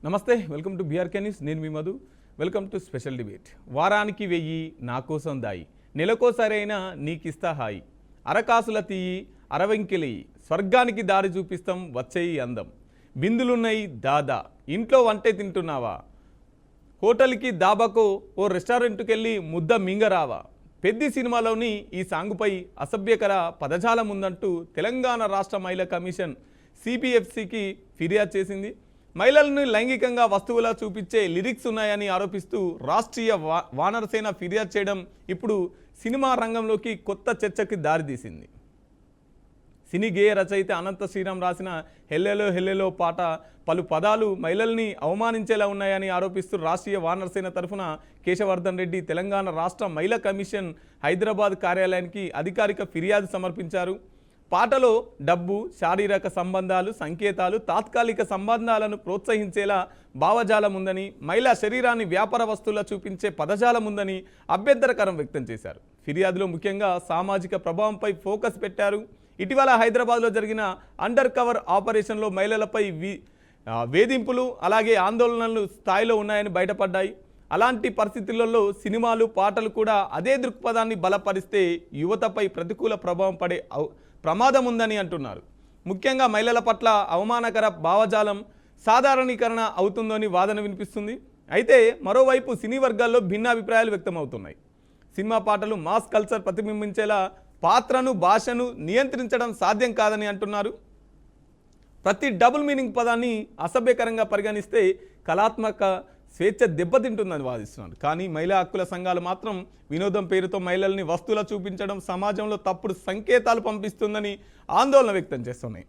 నమస్తే, welcome to BRK news. నేను మీ Madhu. Welcome to special debate. వారానికి 1000 నా కోసం దాయి, నెలకోసారైనా నీకిస్తా హాయి, అరకాసుల తీయి అరవంకెలియి, స్వర్గానికి దారి చూపిస్తాం వచ్చేయి అందం, బిందులున్నాయి దాదా, ఇంట్లో వంటే తింటున్నావా, హోటల్కి దాబాకో ఓ రెస్టారెంట్కి వెళ్ళి ముద్ద మింగరావా. పెద్ది సినిమాలోని ఈ సాంగుపై అసభ్యకర పదజాలం ఉందంటూ తెలంగాణ రాష్ట్ర మహిళా కమిషన్ సిబిఎఫ్సికి ఫిర్యాదు చేసింది. మహిళలను లైంగికంగా వస్తువులా చూపించే లిరిక్స్ ఉన్నాయని ఆరోపిస్తూ రాష్ట్రీయ వానరసేన ఫిర్యాదు చేయడం ఇప్పుడు సినిమా రంగంలోకి కొత్త చర్చకి దారితీసింది. సినీ గేయ రచయిత అనంత శ్రీరామ్ రాసిన హెల్లెలో హెల్లెలో పాట పలు పదాలు మహిళల్ని అవమానించేలా ఉన్నాయని ఆరోపిస్తూ రాష్ట్రీయ వానరసేన తరఫున కేశవర్ధన్ రెడ్డి తెలంగాణ రాష్ట్ర మహిళా కమిషన్ హైదరాబాద్ కార్యాలయానికి అధికారిక ఫిర్యాదు సమర్పించారు. పాటలో డబ్బు, శారీరక సంబంధాలు, సంకేతాలు, తాత్కాలిక సంబంధాలను ప్రోత్సహించేలా భావజాలం ఉందని, మహిళా శరీరాన్ని వ్యాపార వస్తువులా చూపించే పదజాలం ఉందని అభ్యంతరకరం వ్యక్తం చేశారు. ఫిర్యాదులో ముఖ్యంగా సామాజిక ప్రభావంపై ఫోకస్ పెట్టారు. ఇటీవల హైదరాబాద్లో జరిగిన అండర్ కవర్ ఆపరేషన్లో మహిళలపై వేధింపులు అలాగే ఆందోళనలు స్థాయిలో ఉన్నాయని బయటపడ్డాయి. అలాంటి పరిస్థితులలో సినిమాలు, పాటలు కూడా అదే దృక్పథాన్ని బలపరిస్తే యువతపై ప్రతికూల ప్రభావం పడే ప్రమాదం ఉందని అంటున్నారు. ముఖ్యంగా మహిళల పట్ల అవమానకర భావజాలం సాధారణీకరణ అవుతుందని వాదన వినిపిస్తుంది. అయితే మరోవైపు సినీ వర్గాల్లో భిన్నాభిప్రాయాలు వ్యక్తమవుతున్నాయి. సినిమా పాటలు మాస్ కల్చర్ ప్రతిబింబించేలా పాత్రను, భాషను నియంత్రించడం సాధ్యం కాదని అంటున్నారు. ప్రతి డబుల్ మీనింగ్ పదాన్ని అసభ్యకరంగా పరిగణిస్తే కళాత్మక స్వేచ్ఛ దెబ్బతింటుందని వాదిస్తున్నారు. కానీ మహిళా హక్కుల సంఘాలు మాత్రం వినోదం పేరుతో మహిళల్ని వస్తువులా చూపించడం సమాజంలో తప్పుడు సంకేతాలు పంపిస్తుందని ఆందోళన వ్యక్తం చేస్తున్నాయి.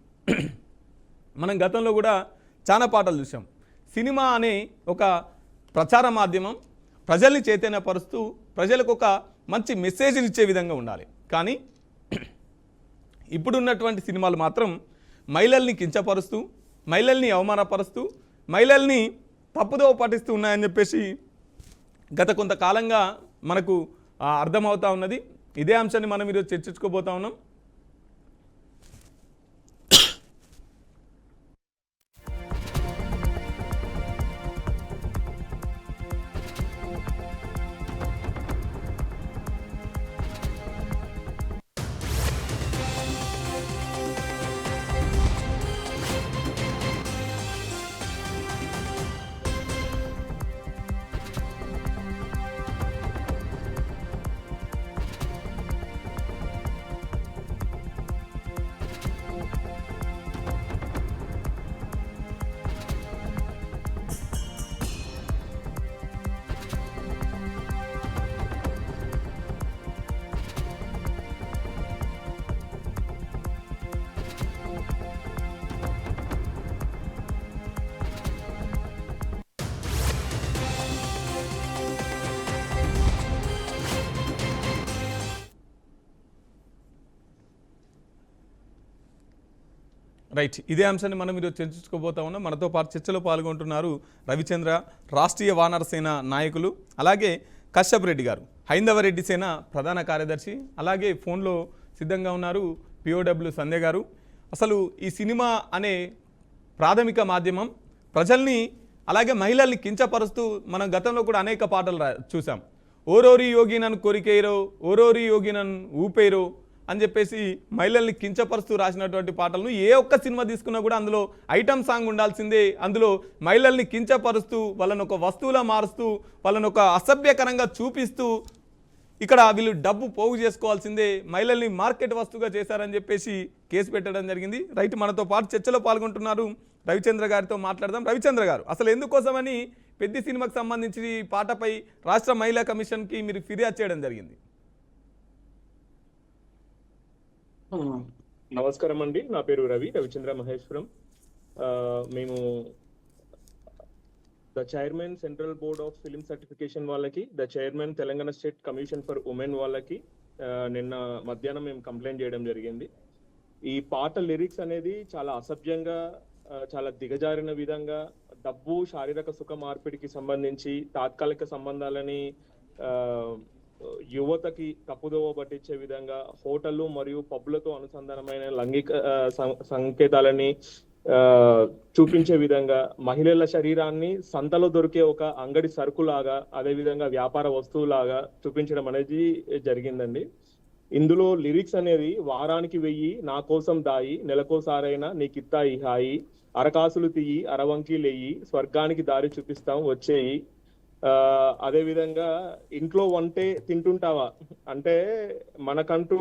మనం గతంలో కూడా చాలా పాటలు చూసాం. సినిమా అనే ఒక ప్రచార మాధ్యమం ప్రజల్ని చైతన్యపరుస్తూ ప్రజలకు ఒక మంచి మెసేజ్ని ఇచ్చే విధంగా ఉండాలి. కానీ ఇప్పుడున్నటువంటి సినిమాలు మాత్రం మహిళల్ని కించపరుస్తూ, మహిళల్ని అవమానపరుస్తూ, మహిళల్ని తప్పుదోవ పట్టిస్తూ ఉన్నాయని చెప్పేసి గత కొంతకాలంగా మనకు అర్థమవుతా ఉన్నది. ఇదే అంశాన్ని మనం ఈరోజు చర్చించుకోబోతా ఉన్నాం. రైట్, ఇదే అంశాన్ని మనం ఈరోజు చర్చించుకోబోతా ఉన్నాం. మనతో పాటు చర్చలో పాల్గొంటున్నారు రవిచంద్ర, రాష్ట్రీయ వానరసేన నాయకులు, అలాగే కశ్యప్ రెడ్డి గారు, హైందవరెడ్డి సేన ప్రధాన కార్యదర్శి, అలాగే ఫోన్లో సిద్ధంగా ఉన్నారు పిఓడబ్ల్యూ సంధ్య గారు. అసలు ఈ సినిమా అనే ప్రాథమిక మాధ్యమం ప్రజల్ని అలాగే మహిళల్ని కించపరుస్తూ మనం గతంలో కూడా అనేక పాటలు చూసాం. ఓరోరి యోగి నన్ను కోరికేరో, ఓరోరి యోగి నన్ను ఊపేరో అని చెప్పేసి మహిళల్ని కించపరుస్తూ రాసినటువంటి పాటలను ఏ ఒక్క సినిమా తీసుకున్నా కూడా అందులో ఐటమ్ సాంగ్ ఉండాల్సిందే. అందులో మహిళల్ని కించపరుస్తూ, వాళ్ళని ఒక వస్తువులా మారుస్తూ, వాళ్ళని ఒక అసభ్యకరంగా చూపిస్తూ, ఇక్కడ వీళ్ళు డబ్బు పోగు చేసుకోవాల్సిందే, మహిళల్ని మార్కెట్ వస్తువుగా చేశారని చెప్పేసి కేసు పెట్టడం జరిగింది. రైట్, మనతో పాటు చర్చలో పాల్గొంటున్నారు రవిచంద్ర గారితో మాట్లాడదాం. రవిచంద్ర గారు, అసలు ఎందుకోసమని పెద్ద సినిమాకి సంబంధించి పాటపై రాష్ట్ర మహిళా కమిషన్కి మీరు ఫిర్యాదు చేయడం జరిగింది? నమస్కారం అండి, నా పేరు రవిచంద్ర మహేశ్వరం. మేము the chairman central board of film certification వాళ్ళకి, the chairman Telangana state commission for women వాళ్ళకి నిన్న మధ్యాహ్నం మేము కంప్లైంట్ చేయడం జరిగింది. ఈ పాట లిరిక్స్ అనేది చాలా అసభ్యంగా, చాలా దిగజారిన విధంగా డబ్బు, శారీరక సుఖ మార్పిడికి సంబంధించి తాత్కాలిక సంబంధాలని యువతకి తప్పుదోవ పట్టించే విధంగా హోటళ్లు మరియు పబ్లతో అనుసంధానమైన లైంగిక సంకేతాలని ఆ, చూపించే విధంగా, మహిళల శరీరాన్ని సంతలో దొరికే ఒక అంగడి సరుకులాగా, అదే విధంగా వ్యాపార వస్తువులాగా చూపించడం అనేది జరిగిందండి. ఇందులో లిరిక్స్ అనేది వారానికి 1000 నా కోసం దాయి, నెలకోసారైనా నీకిత్తా ఈ హాయి, అరకాసులు తీయి అరవంకి లెయ్యి, స్వర్గానికి దారి చూపిస్తాం వచ్చేయి. ఆ అదే విధంగా ఇంట్లో వంటే తింటుంటావా అంటే, మనకంటూ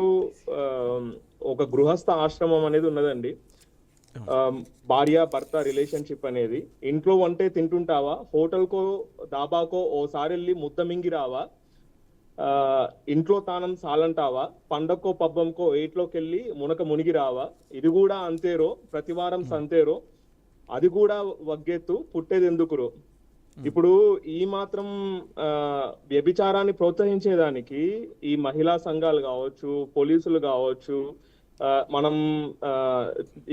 ఆ, ఒక గృహస్థ ఆశ్రమం అనేది ఉన్నదండి. ఆ, భార్య భర్త రిలేషన్షిప్ అనేది. ఇంట్లో వంటే తింటుంటావా, హోటల్కో దాబాకో ఓసారి వెళ్ళి ముద్ద మింగి రావా, ఆ ఇంట్లో తానం సాలంటావా, పండక్కో పబ్బంకో ఏట్లోకెళ్ళి మునక మునిగి రావా, ఇది కూడా అంతేరో ప్రతివారం సంతేరో, అది కూడా వగ్గెత్తు పుట్టేది ఎందుకురో. ఇప్పుడు ఈ మాత్రం ఆ వ్యభిచారాన్ని ప్రోత్సహించేదానికి ఈ మహిళా సంఘాలు కావచ్చు, పోలీసులు కావచ్చు, మనం ఆ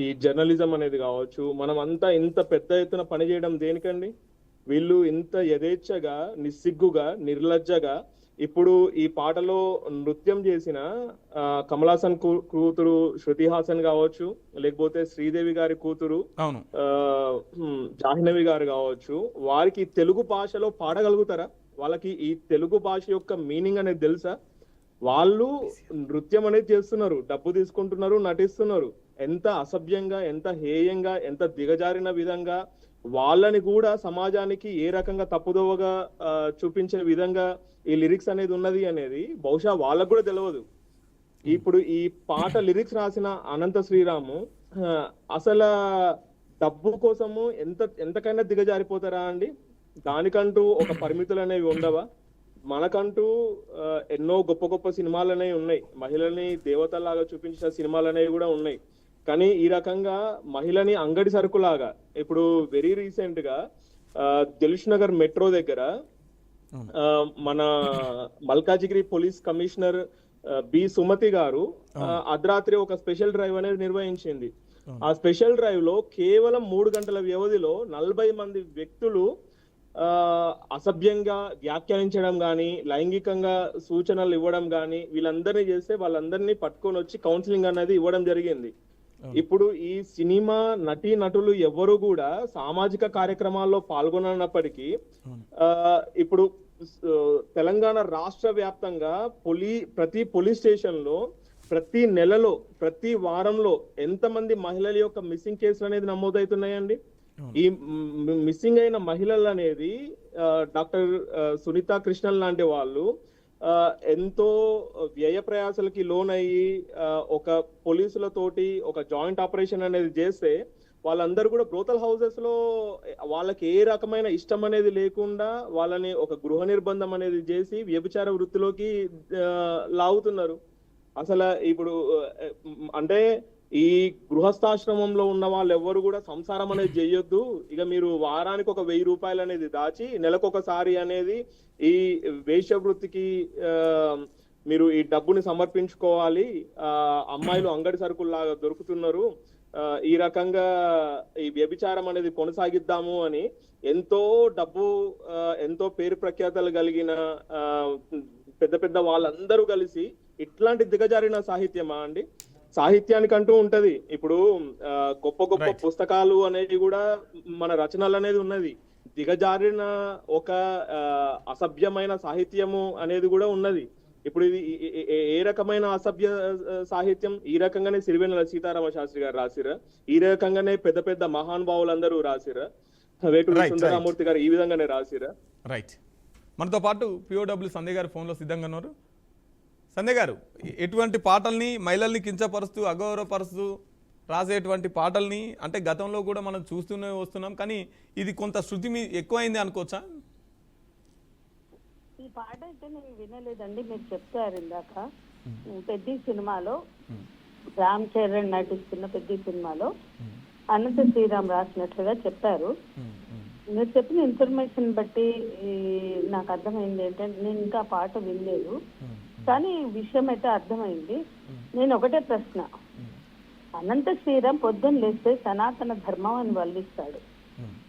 ఈ జర్నలిజం అనేది కావచ్చు, మనం అంతా ఇంత పెద్ద ఎత్తున పనిచేయడం దేనికండి? వీళ్ళు ఇంత యథేచ్ఛగా, నిస్సిగ్గుగా, నిర్లజ్జగా, ఇప్పుడు ఈ పాటలో నృత్యం చేసిన కమల్ హాసన్ కూతురు శృతి హాసన్ కావచ్చు, లేకపోతే శ్రీదేవి గారి కూతురు అవును. జాహ్నవి గారు కావచ్చు, వారికి తెలుగు భాషలో పాడగలుగుతారా? వాళ్ళకి ఈ తెలుగు భాష యొక్క మీనింగ్ అనేది తెలుసా? వాళ్ళు నృత్యం అనేది చేస్తున్నారు, డబ్బు తీసుకుంటున్నారు, నటిస్తున్నారు. ఎంత అసభ్యంగా, ఎంత హేయంగా, ఎంత దిగజారిన విధంగా వాళ్ళని కూడా సమాజానికి ఏ రకంగా తప్పుదోవగా చూపించే విధంగా ఈ లిరిక్స్ అనేది ఉన్నది అనేది బహుశా వాళ్ళకు కూడా తెలియదు. ఇప్పుడు ఈ పాట లిరిక్స్ రాసిన అనంత శ్రీరాము అసలు డబ్బు కోసము ఎంతకైనా దిగజారిపోతారా అండి? దానికంటూ ఒక పరిమితులు అనేవి ఉండవా? మనకంటూ ఎన్నో గొప్ప గొప్ప సినిమాలు అనేవి ఉన్నాయి, మహిళల్ని దేవతలాగా చూపించిన సినిమాలు అనేవి కూడా ఉన్నాయి. కానీ ఈ రకంగా మహిళని అంగడి సరుకులాగా, ఇప్పుడు వెరీ రీసెంట్ గా దిల్ష్ నగర్ మెట్రో దగ్గర మన Malkajgiri police commissioner B Sumathi garu అర్ధరాత్రి ఒక స్పెషల్ డ్రైవ్ అనేది నిర్వహించింది. ఆ స్పెషల్ డ్రైవ్ లో కేవలం 3 గంటల వ్యవధిలో 40 మంది వ్యక్తులు అసభ్యంగా వ్యాఖ్యానించడం గాని, లైంగికంగా సూచనలు ఇవ్వడం గాని, వీళ్ళందరినీ చేస్తే వాళ్ళందరినీ పట్టుకొని వచ్చి కౌన్సిలింగ్ అనేది ఇవ్వడం జరిగింది. ఇప్పుడు ఈ సినిమా నటీ నటులు ఎవరు కూడా సామాజిక కార్యక్రమాల్లో పాల్గొనప్పటికీ ఇప్పుడు తెలంగాణ రాష్ట్ర వ్యాప్తంగా ప్రతి పోలీస్ స్టేషన్ లో ప్రతి నెలలో, ప్రతి వారంలో ఎంతమంది మహిళల యొక్క మిస్సింగ్ కేసులు అనేది నమోదవుతున్నాయండి? ఈ మిస్సింగ్ అయిన మహిళలు అనేది డాక్టర్ సునీత కృష్ణన్ లాంటి వాళ్ళు ఎంతో వ్యయ ప్రయాసాలకి లోన్ అయ్యి ఒక పోలీసులతోటి ఒక జాయింట్ ఆపరేషన్ అనేది చేస్తే, వాళ్ళందరూ కూడా బ్రోతల్ హౌసెస్ లో వాళ్ళకి ఏ రకమైన ఇష్టం అనేది లేకుండా వాళ్ళని ఒక గృహ నిర్బంధం అనేది చేసి వ్యభిచార వృత్తిలోకి లాగుతున్నారు. అసలు ఇప్పుడు అంటే ఈ గృహస్థాశ్రమంలో ఉన్న వాళ్ళు ఎవరు కూడా సంసారం అనేది చేయొద్దు, ఇక మీరు వారానికి ఒక 1000 రూపాయలు అనేది దాచి నెలకొకసారి అనేది ఈ వేశ్య వృత్తికి మీరు ఈ డబ్బుని సమర్పించుకోవాలి, అమ్మాయిలు అంగడి సరుకుల్లాగా దొరుకుతున్నారు, ఈ రకంగా ఈ వ్యభిచారం అనేది కొనసాగిద్దాము అని ఎంతో డబ్బు, ఎంతో పేరు ప్రఖ్యాతలు కలిగిన పెద్ద పెద్ద వాళ్ళందరూ కలిసి ఇట్లాంటి దిగజారిన సాహిత్యమా అండి? సాహిత్యానికంటూ ఉంటది. ఇప్పుడు గొప్ప గొప్ప పుస్తకాలు అనేవి కూడా మన రచనలు అనేది ఉన్నది. దిగజారిన ఒక అసభ్యమైన సాహిత్యము అనేది కూడా ఉన్నది. ఇప్పుడు ఇది ఏ రకమైన అసభ్య సాహిత్యం? ఈ రకంగానే సిరివెన్నెల సీతారామ శాస్త్రి గారు రాసిరా, ఈ రకంగానే పెద్ద పెద్ద మహానుభావులందరూ రాసిరా, వేటూరి సుందరమూర్తి గారు ఈ విధంగానే రాసిరా. రైట్. మనతో పాటు పిఓడబ్ల్యూ సంధ్య గారు ఫోన్లో సిద్ధంగా ఉన్నారు. సంధ్య గారు, ఎటువంటి పాటల్ని మహిళల్ని కించపరుస్తూ, అగౌరవపరుస్తూ రాసేటువంటి పాటల్ని అంటే గతంలో కూడా మనం చూస్తూనే వస్తున్నాం, కానీ ఇది కొంత శృతి ఎక్కువైంది అనుకోవచ్చా? ఈ పాట అయితే నేను వినలేదండి, మీరు చెప్తారు ఇందాక. పెద్ద సినిమాలో రామ్ చరణ్ నటిస్తున్న పెద్ద సినిమాలో అనంత శ్రీరామ్ రాసినట్లుగా చెప్పారు. మీరు చెప్పిన ఇన్ఫర్మేషన్ బట్టి నాకు అర్థమైంది ఏంటంటే, నేను ఇంకా పాట వినలేదు, కానీ విషయం అయితే అర్థమైంది. నేను ఒకటే ప్రశ్న, అనంత శ్రీరామ్ పొద్దున్న లేస్తే సనాతన ధర్మం అని వల్లిస్తాడు,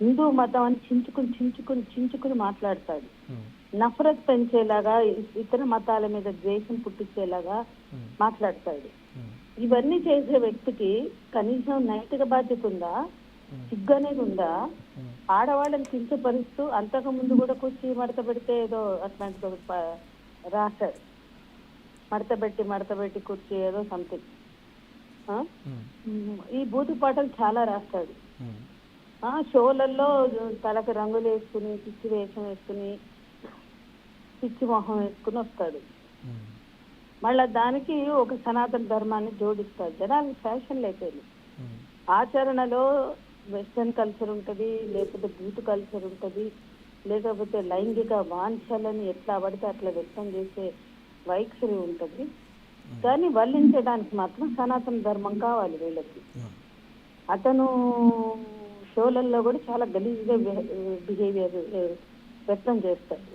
హిందూ మతం అని చించుకుని మాట్లాడతాడు, నఫరత్ పెంచేలాగా, ఇతర మతాల మీద ద్వేషం పుట్టించేలాగా మాట్లాడతాడు. ఇవన్నీ చేసే వ్యక్తికి కనీసం నైతిక బాధ్యత ఉందా? సిగ్గు అనేది ఉందా? ఆడవాళ్ళని కించపరుస్తూ అంతకు ముందు కూడా కుర్చీ మడత పెడితే ఏదో అట్లాంటిది ఒకటి రాశాడు. మడత పెట్టి కుర్చీ ఏదో సంథింగ్. ఈ బూతు పాటలు చాలా రాస్తాడు. షోలలో తలకు రంగులు వేసుకుని, పిచ్చి వేషం వేసుకుని, పిచ్చి మొహం వేసుకుని వస్తాడు. మళ్ళా దానికి ఒక సనాతన ధర్మాన్ని జోడిస్తాడు. జనానికి ఫ్యాషన్ అయిపోయింది. ఆచరణలో వెస్టర్న్ కల్చర్ ఉంటుంది, లేకపోతే బూత్ కల్చర్ ఉంటుంది, లేకపోతే లైంగిక వాంఛలను ఎట్లా పడితే అట్లా వ్యక్తం చేసే వైఖరి ఉంటుంది. దాన్ని వల్లించడానికి మాత్రం సనాతన ధర్మం కావాలి వీళ్ళకి. అతను షోలలో కూడా చాలా గలీజ్గా బిహేవియర్ వ్యక్తం చేస్తాడు.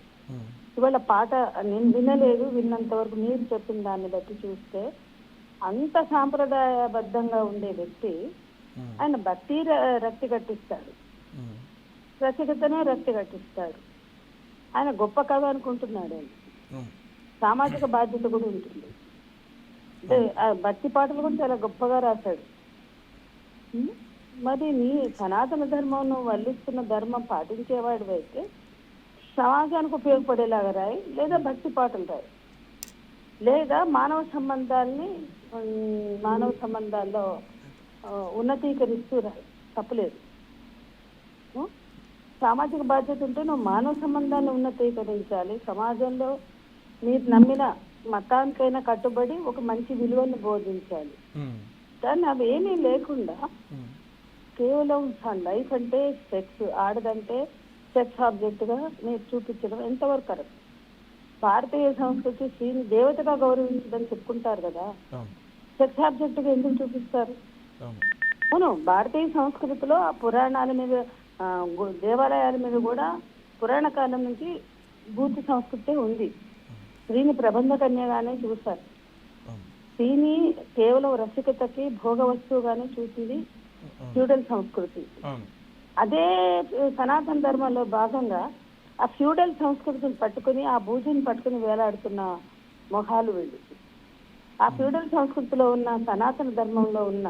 ఇవాళ పాట నేను వినలేదు, విన్నంత వరకు మీరు చెప్పిన దాన్ని బట్టి చూస్తే అంత సాంప్రదాయబద్ధంగా ఉండే వ్యక్తి ఆయన భక్తి రక్తి కట్టిస్తాడు, రసికతనే రక్తి కట్టిస్తాడు. ఆయన గొప్ప కథ అనుకుంటున్నాడు. ఆయన సామాజిక బాధ్యత కూడా ఉంటుంది. అంటే భక్తి పాటలు కూడా చాలా గొప్పగా రాశాడు. మరి నీ సనాతన ధర్మం నువ్వు వల్లిస్తున్న ధర్మం పాటించేవాడు అయితే సమాజానికి ఉపయోగపడేలాగా రాయి, లేదా భక్తి పాటలు రాయి, లేదా మానవ సంబంధాల్లో ఉన్నతీకరిస్తూ రాయి, తప్పలేదు. సామాజిక బాధ్యత ఉంటే నువ్వు మానవ సంబంధాన్ని ఉన్నతీకరించాలి. సమాజంలో మీరు నమ్మిన మతానికైనా కట్టుబడి ఒక మంచి విలువను బోధించాలి. కానీ అవి ఏమీ లేకుండా కేవలం లైఫ్ అంటే సెక్స్, ఆడదంటే సెక్స్ ఆబ్జెక్ట్ గా మీరు చూపించడం ఎంతవరకు కరెక్ట్? భారతీయ సంస్కృతి స్త్రీని దేవతగా గౌరవించదని చెప్పుకుంటారు కదా, సెక్స్ ఆబ్జెక్ట్ గా ఎందుకు చూపిస్తారు? అవును, భారతీయ సంస్కృతిలో ఆ పురాణాల మీద, దేవాలయాల మీద కూడా పురాణ కాలం నుంచి బూతు సంస్కృతి ఉంది. స్త్రీని ప్రబంధ కన్యగానే చూస్తారు. స్త్రీని కేవలం రసికతకి భోగ వస్తువుగానే చూసింది ఫ్యూడల్ సంస్కృతి. అదే సనాతన ధర్మంలో భాగంగా ఆ ఫ్యూడల్ సంస్కృతిని పట్టుకుని, ఆ బూజుని పట్టుకుని వేలాడుతున్న మొహాలు వీళ్ళు. ఆ ఫ్యూడల్ సంస్కృతిలో ఉన్న సనాతన ధర్మంలో ఉన్న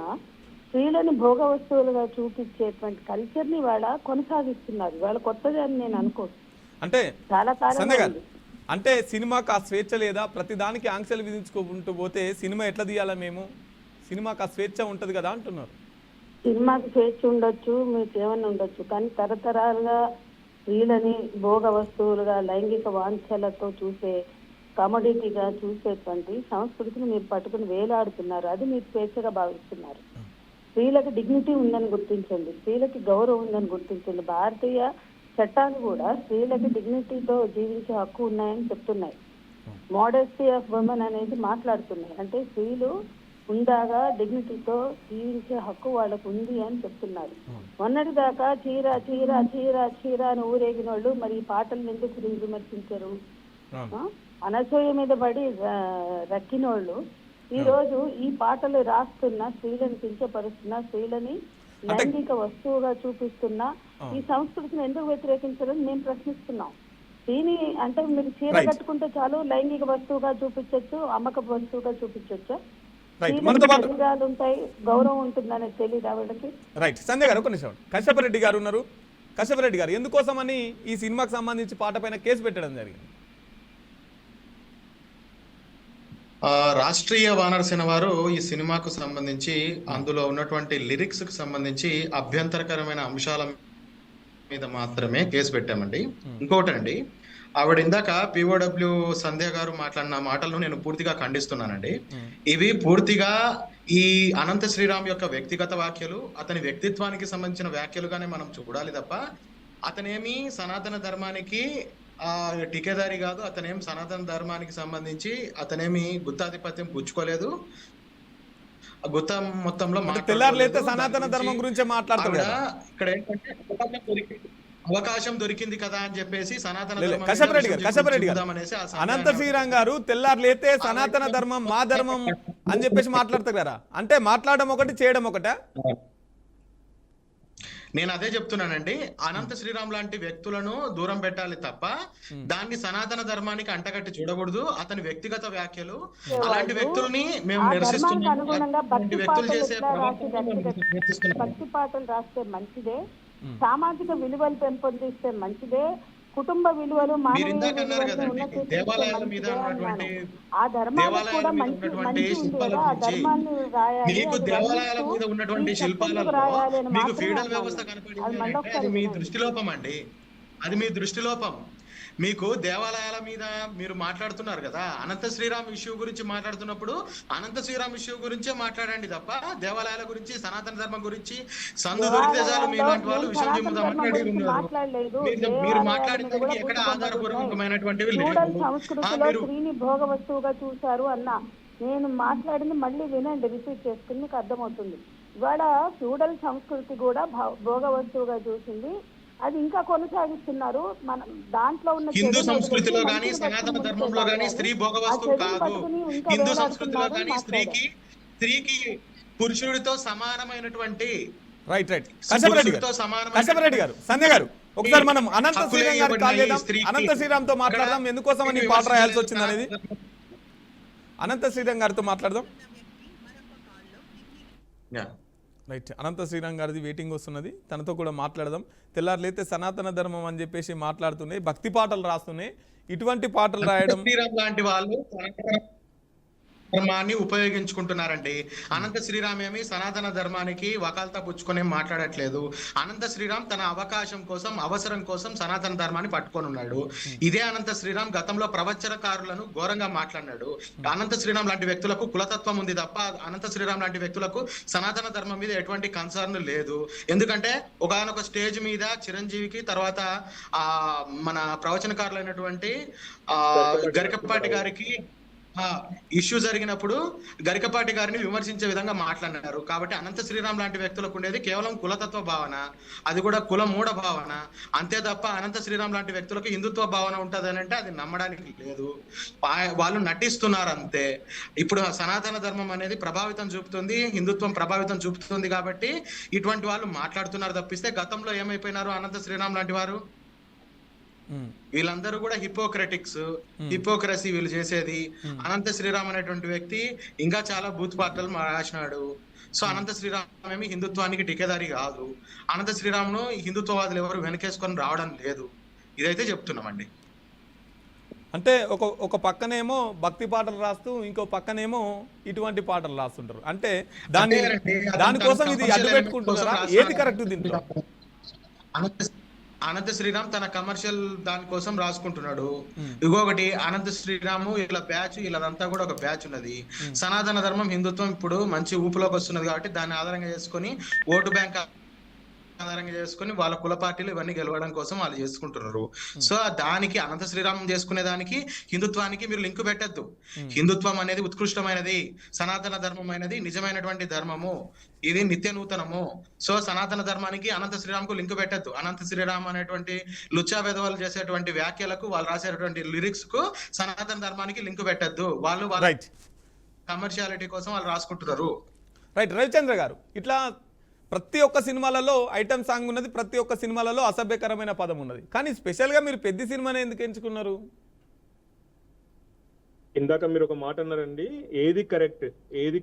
స్త్రీలని భోగ వస్తువులుగా చూపించేటువంటి కల్చర్ ని వాళ్ళ కొనసాగిస్తున్నారు. వాళ్ళ కొత్తది అని నేను అనుకోను. అంటే చాలా కాలం అంటే సినిమాకి ఆ స్వేచ్ఛ లేదా? ప్రతిదానికి ఆంక్షలు విధించుకుంటూ పోతే సినిమా ఎట్లా తీయాలా? మేము సినిమాకి ఆ స్వేచ్ఛ ఉంటుంది కదా అంటున్నారు. సినిమాకి స్వేచ్ఛ ఉండొచ్చు, మీకు ఏమన్నా ఉండొచ్చు, కానీ తరతరాలుగా స్త్రీలని భోగ వస్తువులుగా లైంగిక వాంఛలతో చూసే, కమోడిటీగా చూసేటువంటి సంస్కృతిని మీరు పట్టుకుని వేలాడుతున్నారు. అది మీరు స్వేచ్ఛగా భావిస్తున్నారు. స్త్రీలకు డిగ్నిటీ ఉందని గుర్తించండి, స్త్రీలకి గౌరవం ఉందని గుర్తించండి. భారతీయ చట్టాలు కూడా స్త్రీలకి డిగ్నిటీతో జీవించే హక్కు ఉన్నాయని చెప్తున్నాయి. మోడెస్టీ ఆఫ్ ఉమెన్ అనేది మాట్లాడుతున్నాయి. అంటే స్త్రీలు ఉందాగా డిగ్నిటీతో జీవించే హక్కు వాళ్ళకు ఉంది అని చెప్తున్నారు. మొన్నటిదాకా చీర చీర చీర చీర అని ఊరేగిన వాళ్ళు మరి ఈ పాటలను ఎందుకు విమర్శించారు? అనసూయ మీద పడి రక్కినోళ్ళు ఈ రోజు ఈ పాటలు రాస్తున్న, స్త్రీలను కించపరుస్తున్న, స్త్రీలని లైంగిక వస్తువుగా చూపిస్తున్న ఈ సంస్కృతిని ఎందుకు వ్యతిరేకించాలని మేము ప్రశ్నిస్తున్నాం. దీని అంటే మీరు చీర కట్టుకుంటే చాలు లైంగిక వస్తువుగా చూపించవచ్చు, అమ్మకపు వస్తువుగా చూపించవచ్చు, శరీరాలు ఉంటాయి, గౌరవం ఉంటుందనే తెలియదు ఆవిడకి. రైట్, సంధ్య గారు ఒక నిమిషం. కశ్యపరెడ్డి గారు ఉన్నారు. కశ్యపరెడ్డి గారు, ఎందుకోసమని ఈ సినిమాకి సంబంధించి పాట పైన కేసు పెట్టడం జరిగింది? రాష్ట్రీయ వానర సేన వారు ఈ సినిమాకు సంబంధించి అందులో ఉన్నటువంటి లిరిక్స్ కు సంబంధించి అభ్యంతరకరమైన అంశాల మీద మాత్రమే కేసు పెట్టామండి. ఇంకోటండి, ఆవిడ ఇందాక పిఓడబ్ల్యూ సంధ్య గారు మాట్లాడిన మాటలను నేను పూర్తిగా ఖండిస్తున్నానండి. ఇవి పూర్తిగా ఈ అనంత శ్రీరామ్ యొక్క వ్యక్తిగత వ్యాఖ్యలు, అతని వ్యక్తిత్వానికి సంబంధించిన వ్యాఖ్యలుగానే మనం చూడాలి తప్ప అతనేమి సనాతన ధర్మానికి టికేదారి కాదు. అతనేం సనాతన ధర్మానికి సంబంధించి అతనేమి గుత్తాధిపత్యం పుచ్చుకోలేదు. గుత్త మొత్తంలో తెల్లారులైతే సనాతన ధర్మం గురించి మాట్లాడతాడు. ఇక్కడ ఏంటంటే అవకాశం దొరికింది కదా అని చెప్పేసి సనాతన కశ్యపరెడ్డి గారు అనంత శ్రీరామ్ గారు తెల్లారులైతే సనాతన ధర్మం మా ధర్మం అని చెప్పేసి మాట్లాడతారు కదా. అంటే మాట్లాడడం ఒకటి, చేయడం ఒకట. నేను అదే చెప్తున్నానండి. అనంత శ్రీరామ్ లాంటి వ్యక్తులను దూరం పెట్టాలి తప్ప దాన్ని సనాతన ధర్మానికి అంటగట్టి చూడకూడదు. అతని వ్యక్తిగత వ్యాఖ్యలు అలాంటి వ్యక్తుల్ని మేము ఆ ధర్మానికి నిరసిస్తున్నాము. అనుగుణంగా అలాంటి భక్తి వ్యక్తులు పాటలు చేసే ఎట్లా రాసి ప్రవర్తనను మేము సమర్థిస్తున్నాము. భక్తి పాటలు రాస్తే మంచిదే, సామాజిక విలువలు పెంపొందిస్తే మంచిదే, కుటుంబ విలువలు మీరు మానవీయ ఇందాక అన్నారు విలువలను కదండి, ఉన్నతిస్తే దేవాలయాల మీద మంచిదే ఉన్నటువంటి అన్నాను. ఆ ధర్మాలకు కూడా మంచి ఉన్నటువంటి మంచి ఉంది శిల్పాల కదా, ఆ గురించి, ధర్మాన్ని రాయాలి. మీకు అది దేవాలయాల వర్ణిస్తూ మీద ఉన్నటువంటి ఈ శిల్పాలలో చెప్పిందుకు రాయాలి అని మీకు మాత్రమే ఫీడల్ అన్నాను. వ్యవస్థ అది కనపడింది మళ్ళీ అంటే ఒకసారి అది మీ వినండి. దృష్టిలోపం అండి. అది మీ దృష్టిలోపం. మీకు దేవాలయాల మీద మీరు మాట్లాడుతున్నారు కదా, అనంత శ్రీరామ్ ఇష్యూ గురించి మాట్లాడుతున్నప్పుడు అనంత శ్రీరామ్ ఇష్యూ గురించే మాట్లాడండి తప్ప దేవాలయాల గురించి, సనాతన ధర్మం గురించి సందు దొరికితే చాలు మీలాంటి వాళ్ళు విషయం చెబుదామని అడిగి ఉన్నారు. మాట్లాడలేదు. మీరు మాట్లాడడానికి ఎక్కడ ఆధారపూర్వకమైనటువంటివి ఫ్యూడల్ లేవు. సంస్కృతిలో మీరు స్త్రీని భోగ వస్తువుగా చూశారు అన్న. నేను మాట్లాడింది మళ్ళీ వినండి, రిపీట్ చేసుకుని మీకు అర్థమవుతుంది. ఇవాళ ఫ్యూడల్ సంస్కృతి కూడా భోగ వస్తువుగా చూసింది, అది ఇంకా కొనసాగిస్తున్నారు. మన దాంట్లో ఉన్న హిందూ సంస్కృతిలో గానీ సనాతన ధర్మంలో గానీ స్త్రీ భోగ వస్తువు కాదు. హిందూ సంస్కృతిలో గానీ స్త్రీకి పురుషుడితో సమానమైనటువంటి రైట్ కశ్యపరెడ్డి గారు, సంధ్య గారు, ఒకసారి మనం అనంత శ్రీరామ్ గారికి కాల్ చేద్దాం. అనంత శ్రీరామ్ తో మాట్లాడదాం, ఎందుకోసం అని పాట రాయాల్సి వచ్చింది అనేది. అనంత శ్రీరామ్ గారితో మాట్లాడదాం. రైట్, అనంత శ్రీరామ్ గారిది వెయిటింగ్ వస్తున్నది, తనతో కూడా మాట్లాడదాం. తెల్లారులైతే సనాతన ధర్మం అని చెప్పేసి మాట్లాడుతున్నాయి, భక్తి పాటలు రాస్తున్నాయి. ఇటువంటి పాటలు రాయడం శ్రీరామ్ లాంటి వాళ్ళు ధర్మాన్ని ఉపయోగించుకుంటున్నారండి. అనంత శ్రీరామ్ ఏమి సనాతన ధర్మానికి వకాల్తా పుచ్చుకొని మాట్లాడట్లేదు. అనంత శ్రీరామ్ తన అవకాశం కోసం, అవసరం కోసం సనాతన ధర్మాన్ని పట్టుకొని ఉన్నాడు. ఇదే అనంత శ్రీరామ్ గతంలో ప్రవచనకారులను ఘోరంగా మాట్లాడినాడు. అనంత శ్రీరామ్ లాంటి వ్యక్తులకు కులతత్వం ఉంది తప్ప అనంత శ్రీరామ్ లాంటి వ్యక్తులకు సనాతన ధర్మం మీద ఎటువంటి కన్సర్న్ లేదు. ఎందుకంటే ఒకనొక స్టేజ్ మీద చిరంజీవికి తర్వాత మన ప్రవచనకారులైనటువంటి గరికపాటి గారికి ఇష్యూ జరిగినప్పుడు గరికపాటి గారిని విమర్శించే విధంగా మాట్లాడినారు. కాబట్టి అనంత శ్రీరామ్ లాంటి వ్యక్తులకు ఉండేది కేవలం కులతత్వ భావన, అది కూడా కుల మూఢ భావన అంతే తప్ప అనంత శ్రీరామ్ లాంటి వ్యక్తులకు హిందుత్వ భావన ఉంటదని అంటే అది నమ్మడానికి లేదు. వాళ్ళు నటిస్తున్నారు అంతే. ఇప్పుడు సనాతన ధర్మం అనేది ప్రభావితం చూపుతుంది, హిందుత్వం ప్రభావితం చూపుతుంది కాబట్టి ఇటువంటి వాళ్ళు మాట్లాడుతున్నారు తప్పిస్తే గతంలో ఏమైపోయినారు అనంత శ్రీరామ్ లాంటి వారు? వీళ్ళందరూ కూడా హిపోక్రటిక్స్, హిపోక్రసీ వీళ్ళు చేసేది. అనంత శ్రీరామ్ అనేటువంటి వ్యక్తి ఇంకా చాలా బూత్ పాటలు రాసినాడు. సో అనంత శ్రీరామ్ ఏమి హిందుత్వానికి టికేదారి కాదు. అనంత శ్రీరామ్ను హిందుత్వవాదులు ఎవరు వెనకేసుకొని రావడం లేదు. ఇదైతే చెప్తున్నామండి. అంటే ఒక పక్కనేమో భక్తి పాటలు రాస్తూ ఇంకో పక్కనేమో ఇటువంటి పాటలు రాస్తుంటారు. అంటే దానికోసం ఇది అడ్డు పెట్టుకుంటున్నారా? ఏది కరెక్ట్ దీంట్లో? అనంత శ్రీరామ్ తన కమర్షియల్ దానికోసం రాసుకుంటున్నాడు. ఇంకొకటి అనంత శ్రీరాము ఇలా బ్యాచ్, ఇలాదంతా కూడా ఒక బ్యాచ్ ఉన్నది. సనాతన ధర్మం, హిందుత్వం ఇప్పుడు మంచి ఊపులోకి వస్తున్నది కాబట్టి దాన్ని ఆధారంగా చేసుకొని ఓటు బ్యాంక్ ఆధారంగా చేసుకుని వాళ్ళ కుల పార్టీలు ఇవన్నీ గెలవడం కోసం వాళ్ళు చేసుకుంటున్నారు. సో దానికి అనంత శ్రీరామం చేసుకునే దానికి హిందుత్వానికి మీరు లింక్ పెట్టద్దు. హిందుత్వం అనేది ఉత్కృష్టమైనది, సనాతన ధర్మం అనేది నిజమైనటువంటి ధర్మము, ఇది నిత్య నూతనము. సో సనాతన ధర్మానికి అనంత శ్రీరామ్కు లింక్ పెట్టద్దు. అనంత శ్రీరామ్ అనేటువంటి లుచ్చా వెధవాళ్ళు చేసేటువంటి వ్యాఖ్యలకు, వాళ్ళు రాసేటువంటి లిరిక్స్ కు సనాతన ధర్మానికి లింక్ పెట్టద్దు. వాళ్ళు వాళ్ళ కమర్షియాలిటీ కోసం వాళ్ళు రాసుకుంటున్నారు. రైట్ రవిచంద్ర గారు, ఇట్లా ప్రతి ఒక్క సినిమాలలో ఐటమ్ సాంగ్ ఉన్నది, ప్రతి ఒక్క సినిమాలలో అసభ్యకరమైన పదం ఉన్నది, కానీ స్పెషల్గా మీరు పెద్ద సినిమాని ఎందుకు ఎంచుకున్నారు? ఇందాక మీరు ఒక మాట అన్నారండి, ఏది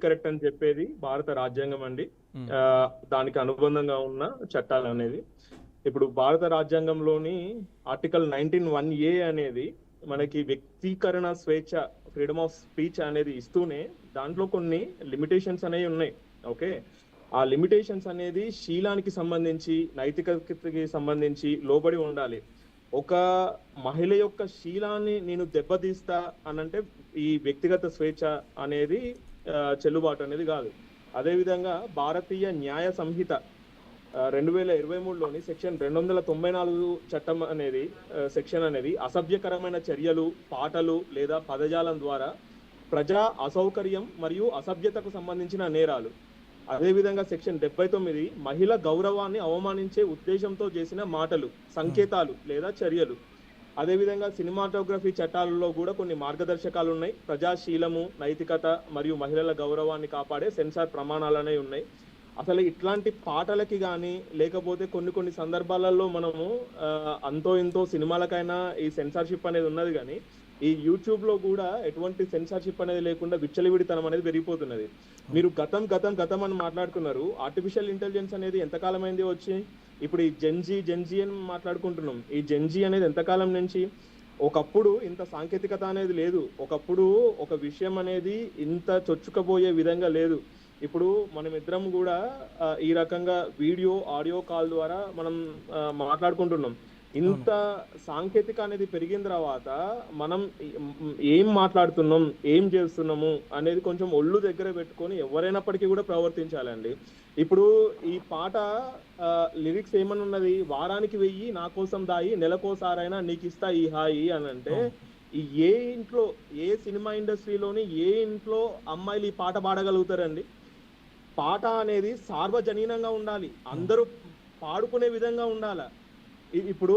కరెక్ట్ అని చెప్పేది భారత రాజ్యాంగం అండి. దానికి అనుబంధంగా ఉన్న చట్టాలు అనేది ఇప్పుడు భారత రాజ్యాంగంలోని ఆర్టికల్ 19(1)A అనేది మనకి వ్యక్తీకరణ స్వేచ్ఛ, ఫ్రీడమ్ ఆఫ్ స్పీచ్ అనేది ఇస్తూనే దాంట్లో కొన్ని లిమిటేషన్స్ అనేవి ఉన్నాయి. ఓకే, ఆ లిమిటేషన్స్ అనేది శీలానికి సంబంధించి, నైతికతకి సంబంధించి లోబడి ఉండాలి. ఒక మహిళ యొక్క శీలాన్ని నేను దెబ్బతీస్తా అనంటే ఈ వ్యక్తిగత స్వేచ్ఛ అనేది చెల్లుబాటు అనేది కాదు. అదేవిధంగా భారతీయ న్యాయ సంహిత 2023లోని సెక్షన్ 294 చట్టం అనేది సెక్షన్ అనేది అసభ్యకరమైన చర్యలు, పాటలు లేదా పదజాలం ద్వారా ప్రజా అసౌకర్యం మరియు అసభ్యతకు సంబంధించిన నేరాలు. అదేవిధంగా సెక్షన్ 79 మహిళ గౌరవాన్ని అవమానించే ఉద్దేశంతో చేసిన మాటలు, సంకేతాలు లేదా చర్యలు. అదేవిధంగా సినిమాటోగ్రఫీ చట్టాలలో కూడా కొన్ని మార్గదర్శకాలు ఉన్నాయి. ప్రజాశీలము, నైతికత మరియు మహిళల గౌరవాన్ని కాపాడే సెన్సార్ ప్రమాణాలు అనేవి ఉన్నాయి. అసలు ఇట్లాంటి పాటలకి కానీ లేకపోతే కొన్ని సందర్భాలలో మనము అంతో ఇంతో సినిమాలకైనా ఈ సెన్సార్షిప్ అనేది ఉన్నది, కానీ ఈ యూట్యూబ్ లో కూడా ఎటువంటి సెన్సార్షిప్ అనేది లేకుండా విచ్చలవిడితనం అనేది పెరిగిపోతున్నది. మీరు గతం అని మాట్లాడుకున్నారు. ఆర్టిఫిషియల్ ఇంటెలిజెన్స్ అనేది ఎంతకాలం అయింది వచ్చి? ఇప్పుడు ఈ జెన్జీ అని మాట్లాడుకుంటున్నాం. ఈ జెన్జీ అనేది ఎంతకాలం నుంచి? ఒకప్పుడు ఇంత సాంకేతికత అనేది లేదు, ఒకప్పుడు ఒక విషయం అనేది ఇంత చొచ్చుకపోయే విధంగా లేదు. ఇప్పుడు మనం ఇద్దరం కూడా ఈ రకంగా వీడియో ఆడియో కాల్ ద్వారా మనం మాట్లాడుకుంటున్నాం. ఇంత సాంకేతిక అనేది పెరిగిన తర్వాత మనం ఏం మాట్లాడుతున్నాం, ఏం చేస్తున్నాము అనేది కొంచెం ఒళ్ళు దగ్గర పెట్టుకొని ఎవరైనప్పటికీ కూడా ప్రవర్తించాలండి. ఇప్పుడు ఈ పాట లిరిక్స్ ఏమని ఉన్నది? వారానికి 1000 నా కోసం దాయి, నెలకోసారైనా నీకు ఇస్తా ఈ హాయి అని అంటే, ఏ ఇంట్లో, ఏ సినిమా ఇండస్ట్రీలోని ఏ ఇంట్లో అమ్మాయిలు ఈ పాట పాడగలుగుతారండి? పాట అనేది సార్వజనీనంగా ఉండాలి, అందరూ పాడుకునే విధంగా ఉండాలి. ఇప్పుడు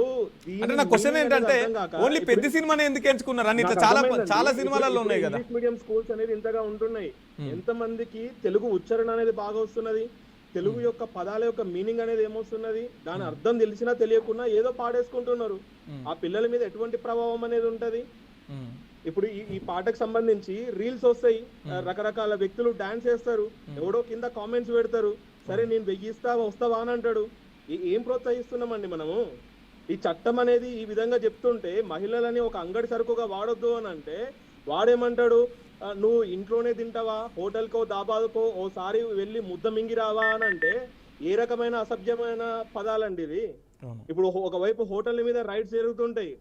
అంటే నా క్వశ్చన్ ఏంటంటే ఓన్లీ పెద్ద సినిమానే ఎందుకు ఎంచుకున్నారు అని? ఇట్లా చాలా సినిమాలలో ఉన్నాయి కదా. ఇంగ్లీష్ మీడియం స్కూల్స్ అనేది ఇంతగా ఉంటున్నాయి. ఎంతమందికి తెలుగు ఉచ్చారణ అనేది బాగా వస్తున్నది, తెలుగు యొక్క పదాల యొక్క మీనింగ్ అనేది ఏమొస్తున్నది, దాని అర్థం తెలిసినా తెలియకుండా ఏదో పాడేసుకుంటున్నారు. ఆ పిల్లల మీద ఎటువంటి ప్రభావం అనేది ఉంటది? ఇప్పుడు ఈ పాటకు సంబంధించి రీల్స్ వస్తాయి, రకరకాల వ్యక్తులు డాన్స్ చేస్తారు, ఎవడో కింద కామెంట్స్ పెడతారు, సరే నేను 1000 ఇస్తా వస్తావా అని అంటాడు. ఏం ప్రోత్సహిస్తున్నామండి మనము? ఈ చట్టం అనేది ఈ విధంగా చెప్తుంటే మహిళలని ఒక అంగడి సరుకుగా వాడొద్దు అని అంటే వాడేమంటాడు, నువ్వు ఇంట్లోనే తింటావా, హోటల్కో దాబాకో ఓసారి వెళ్ళి ముద్ద మింగిరావా అని అంటే ఏ రకమైన అసభ్యమైన పదాలండి ఇది. ఇప్పుడు ఒకవైపు హోటల్ మీద రైడ్స్ జరుగుతుంటాయి,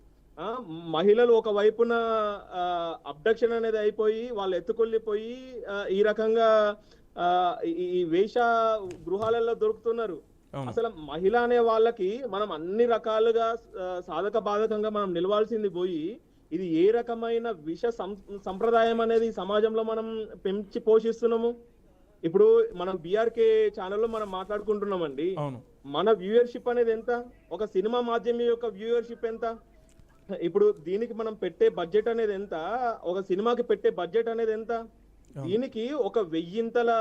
మహిళలు ఒక వైపున అబ్డక్షన్ అనేది అయిపోయి వాళ్ళు ఎత్తుకొల్లిపోయి ఈ రకంగా ఈ వేష గృహాలలో దొరుకుతున్నారు. అసలు మహిళ అనే వాళ్ళకి మనం అన్ని రకాలుగా సాధక బాధకంగా మనం నిలవాల్సింది పోయి ఇది ఏ రకమైన విష సంప్రదాయం అనేది సమాజంలో మనం పెంచి పోషిస్తున్నాము. ఇప్పుడు మనం బీఆర్కే ఛానల్లో మనం మాట్లాడుకుంటున్నామండి, మన వ్యూయర్షిప్ అనేది ఎంత? ఒక సినిమా మాధ్యమం యొక్క వ్యూయర్షిప్ ఎంత? ఇప్పుడు దీనికి మనం పెట్టే బడ్జెట్ అనేది ఎంత? ఒక సినిమాకి పెట్టే బడ్జెట్ అనేది ఎంత? దీనికి ఒక 1000ల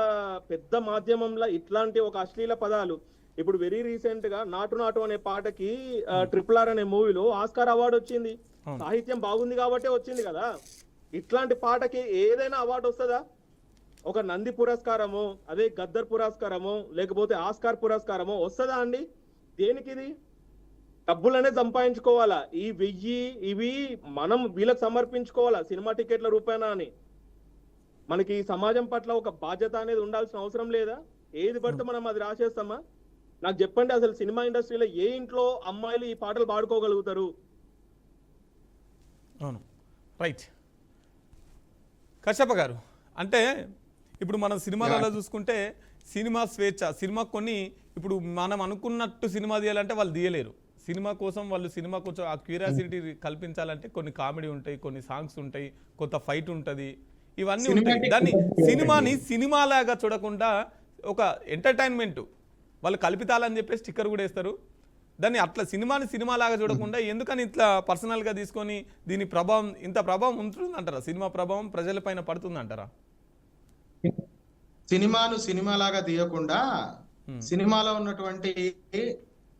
పెద్ద మాధ్యమంలో ఇట్లాంటి ఒక అశ్లీల పదాలు. ఇప్పుడు వెరీ రీసెంట్ గా నాటు అనే పాటకి RRR అనే మూవీలో ఆస్కార్ అవార్డు వచ్చింది. సాహిత్యం బాగుంది కాబట్టే వచ్చింది కదా. ఇట్లాంటి పాటకి ఏదైనా అవార్డు వస్తుందా? ఒక నంది పురస్కారము, అదే గద్దర్ పురస్కారము, లేకపోతే ఆస్కార్ పురస్కారము వస్తుందా అండి? దేనికి? ఇది డబ్బులనే సంపాదించుకోవాలా. ఈ 1000 ఇవి మనం వీళ్ళకి సమర్పించుకోవాలా సినిమా టికెట్ల రూపాయన అని. మనకి సమాజం పట్ల ఒక బాధ్యత అనేది ఉండాల్సిన అవసరం లేదా? ఏది పడితే మనం అది రాసేస్తామా? నాకు చెప్పండి, అసలు సినిమా ఇండస్ట్రీలో ఏ ఇంట్లో అమ్మాయిలు ఈ పాటలు పాడుకోగలుగుతారు? అవును, రైట్. కశ్యప గారు, అంటే ఇప్పుడు మనం సినిమాలలో చూసుకుంటే సినిమా స్వేచ్ఛ, సినిమా కొన్ని ఇప్పుడు మనం అనుకున్నట్టు సినిమా తీయాలంటే వాళ్ళు తీయలేరు. సినిమా కోసం ఆ క్యూరియాసిటీ కల్పించాలంటే కొన్ని కామెడీ ఉంటాయి, కొన్ని సాంగ్స్ ఉంటాయి, కొత్త ఫైట్ ఉంటుంది, ఇవన్నీ ఉంటాయి. దాన్ని సినిమాని సినిమాలాగా చూడకుండా ఒక ఎంటర్టైన్మెంట్ వాళ్ళు కల్పితాలని చెప్పేసి స్టిక్కర్ కూడా వేస్తారు. దాన్ని అట్లా సినిమాని సినిమాలాగా చూడకుండా ఎందుకని ఇట్లా పర్సనల్గా తీసుకొని దీని ప్రభావం, ఇంత ప్రభావం ఉంటుందంటారా? సినిమా ప్రభావం ప్రజలపైన పడుతుందంటారా? సినిమాను సినిమాలాగా తీయకుండా సినిమాలో ఉన్నటువంటి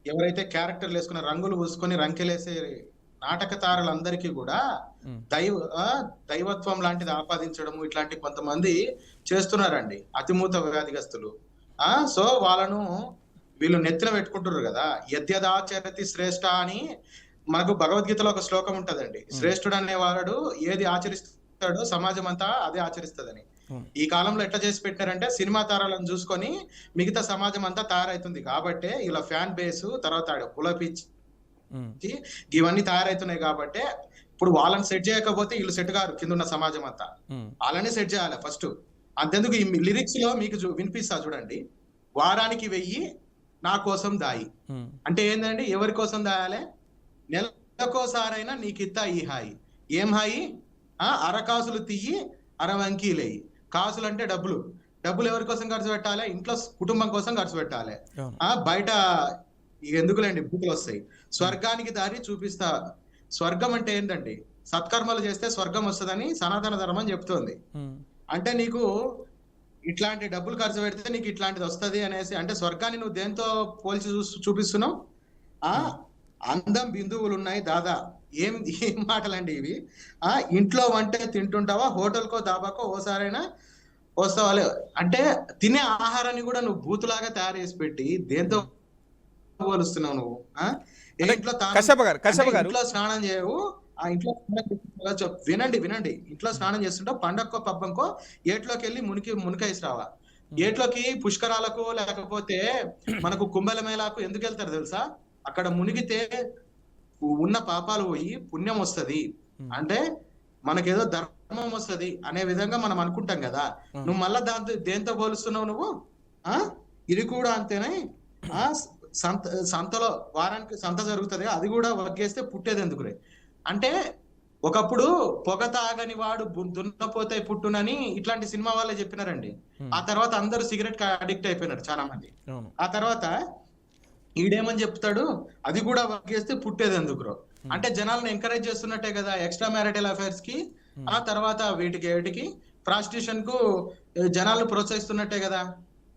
ఎవరైతే క్యారెక్టర్లు వేసుకున్న రంగులు పూసుకొని రంకెలేసే నాటకతారులందరికీ కూడా దైవత్వం లాంటిది ఆపాదించడము ఇట్లాంటి కొంతమంది చేస్తున్నారండి, అతిమూత వ్యాధిగస్తులు. సో వాళ్ళను వీళ్ళు నెత్తిన పెట్టుకుంటారు కదా. యద్యదాచరతి శ్రేష్ఠ అని మనకు భగవద్గీతలో ఒక శ్లోకం ఉంటదండి. శ్రేష్ఠుడు అనేవాడు ఏది ఆచరిస్తాడో సమాజం అంతా అదే ఆచరిస్తుందని. ఈ కాలంలో ఎట్లా చేసి పెట్టారంటే సినిమా తారాలను చూసుకొని మిగతా సమాజం అంతా తయారైతుంది కాబట్టి ఇలా ఫ్యాన్ బేస్ తర్వాత కుల పిచ్చి ఇవన్నీ తయారైతున్నాయి కాబట్టి ఇప్పుడు వాళ్ళని సెట్ చేయకపోతే వీళ్ళు సెట్ గారు కింద ఉన్న సమాజం అంతా వాళ్ళని సెట్ చేయాలి ఫస్ట్. అంతెందుకు ఈ లిరిక్స్ లో మీకు వినిపిస్తా చూడండి, వారానికి 1000 నా కోసం దాయి అంటే ఏంటండి? ఎవరి కోసం దాయాలి? నెలకోసారైనా నీకిత్తా ఈ హాయి. ఏం హాయి? అరకాసులు తీయి అరవంకీలేయి. కాసులు అంటే డబ్బులు. డబ్బులు ఎవరి కోసం ఖర్చు పెట్టాలి? ఇంట్లో కుటుంబం కోసం ఖర్చు పెట్టాలి. బయట ఎందుకులేండి బూతులు వస్తాయి. స్వర్గానికి దారి చూపిస్తా. స్వర్గం అంటే ఏంటండి? సత్కర్మలు చేస్తే స్వర్గం వస్తుందని సనాతన ధర్మం చెప్తోంది. అంటే నీకు ఇట్లాంటి డబ్బులు ఖర్చు పెడితే నీకు ఇట్లాంటిది వస్తది అనేసి, అంటే స్వర్గాన్ని నువ్వు దేంతో పోల్చి చూపిస్తున్నావు? అందం బిందువులు ఉన్నాయి దాదా. ఏం మాటలండి ఇవి? ఇంట్లో వంటే తింటుంటావా, హోటల్కో దాబాకో ఓసారైనా వస్తావా? అంటే తినే ఆహారాన్ని కూడా నువ్వు బూతులాగా తయారు చేసి పెట్టి దేంతో పోలుస్తున్నావు నువ్వు? ఇంట్లో స్నానం చేయవు, ఆ ఇంట్లో వినండి, ఇంట్లో స్నానం చేస్తుంటావు, పండక్కో పబ్బంకో ఏట్లోకి వెళ్ళి మునికేసి రావా? ఏట్లోకి పుష్కరాలకు లేకపోతే మనకు కుంభమేళాకు ఎందుకు వెళ్తారు తెలుసా? అక్కడ మునిగితే ఉన్న పాపాలు పోయి పుణ్యం వస్తది, అంటే మనకేదో ధర్మం వస్తది అనే విధంగా మనం అనుకుంటాం కదా. నువ్వు మళ్ళా దేంతో పోలుస్తున్నావు నువ్వు? ఇది కూడా అంతేనే. సంతలో వారానికి సంత జరుగుతుంది, అది కూడా వగ్గేస్తే పుట్టేది ఎందుకురే? అంటే ఒకప్పుడు పొగ తాగని వాడు దున్నపోతే పుట్టునని ఇట్లాంటి సినిమా వాళ్ళే చెప్పినారండి. ఆ తర్వాత అందరూ సిగరెట్ కి అడిక్ట్ అయిపోయినారు చాలా మంది. ఆ తర్వాత ఈడేమని చెప్తాడు, అది కూడా వగ్గేస్తే పుట్టేది ఎందుకురో? అంటే జనాలను ఎంకరేజ్ చేస్తున్నట్టే కదా ఎక్స్ట్రా మ్యారిటల్ అఫైర్స్ కి, ఆ తర్వాత వీటికి ప్రాస్టిట్యూషన్ కు జనాలను ప్రోత్సహిస్తున్నట్టే కదా.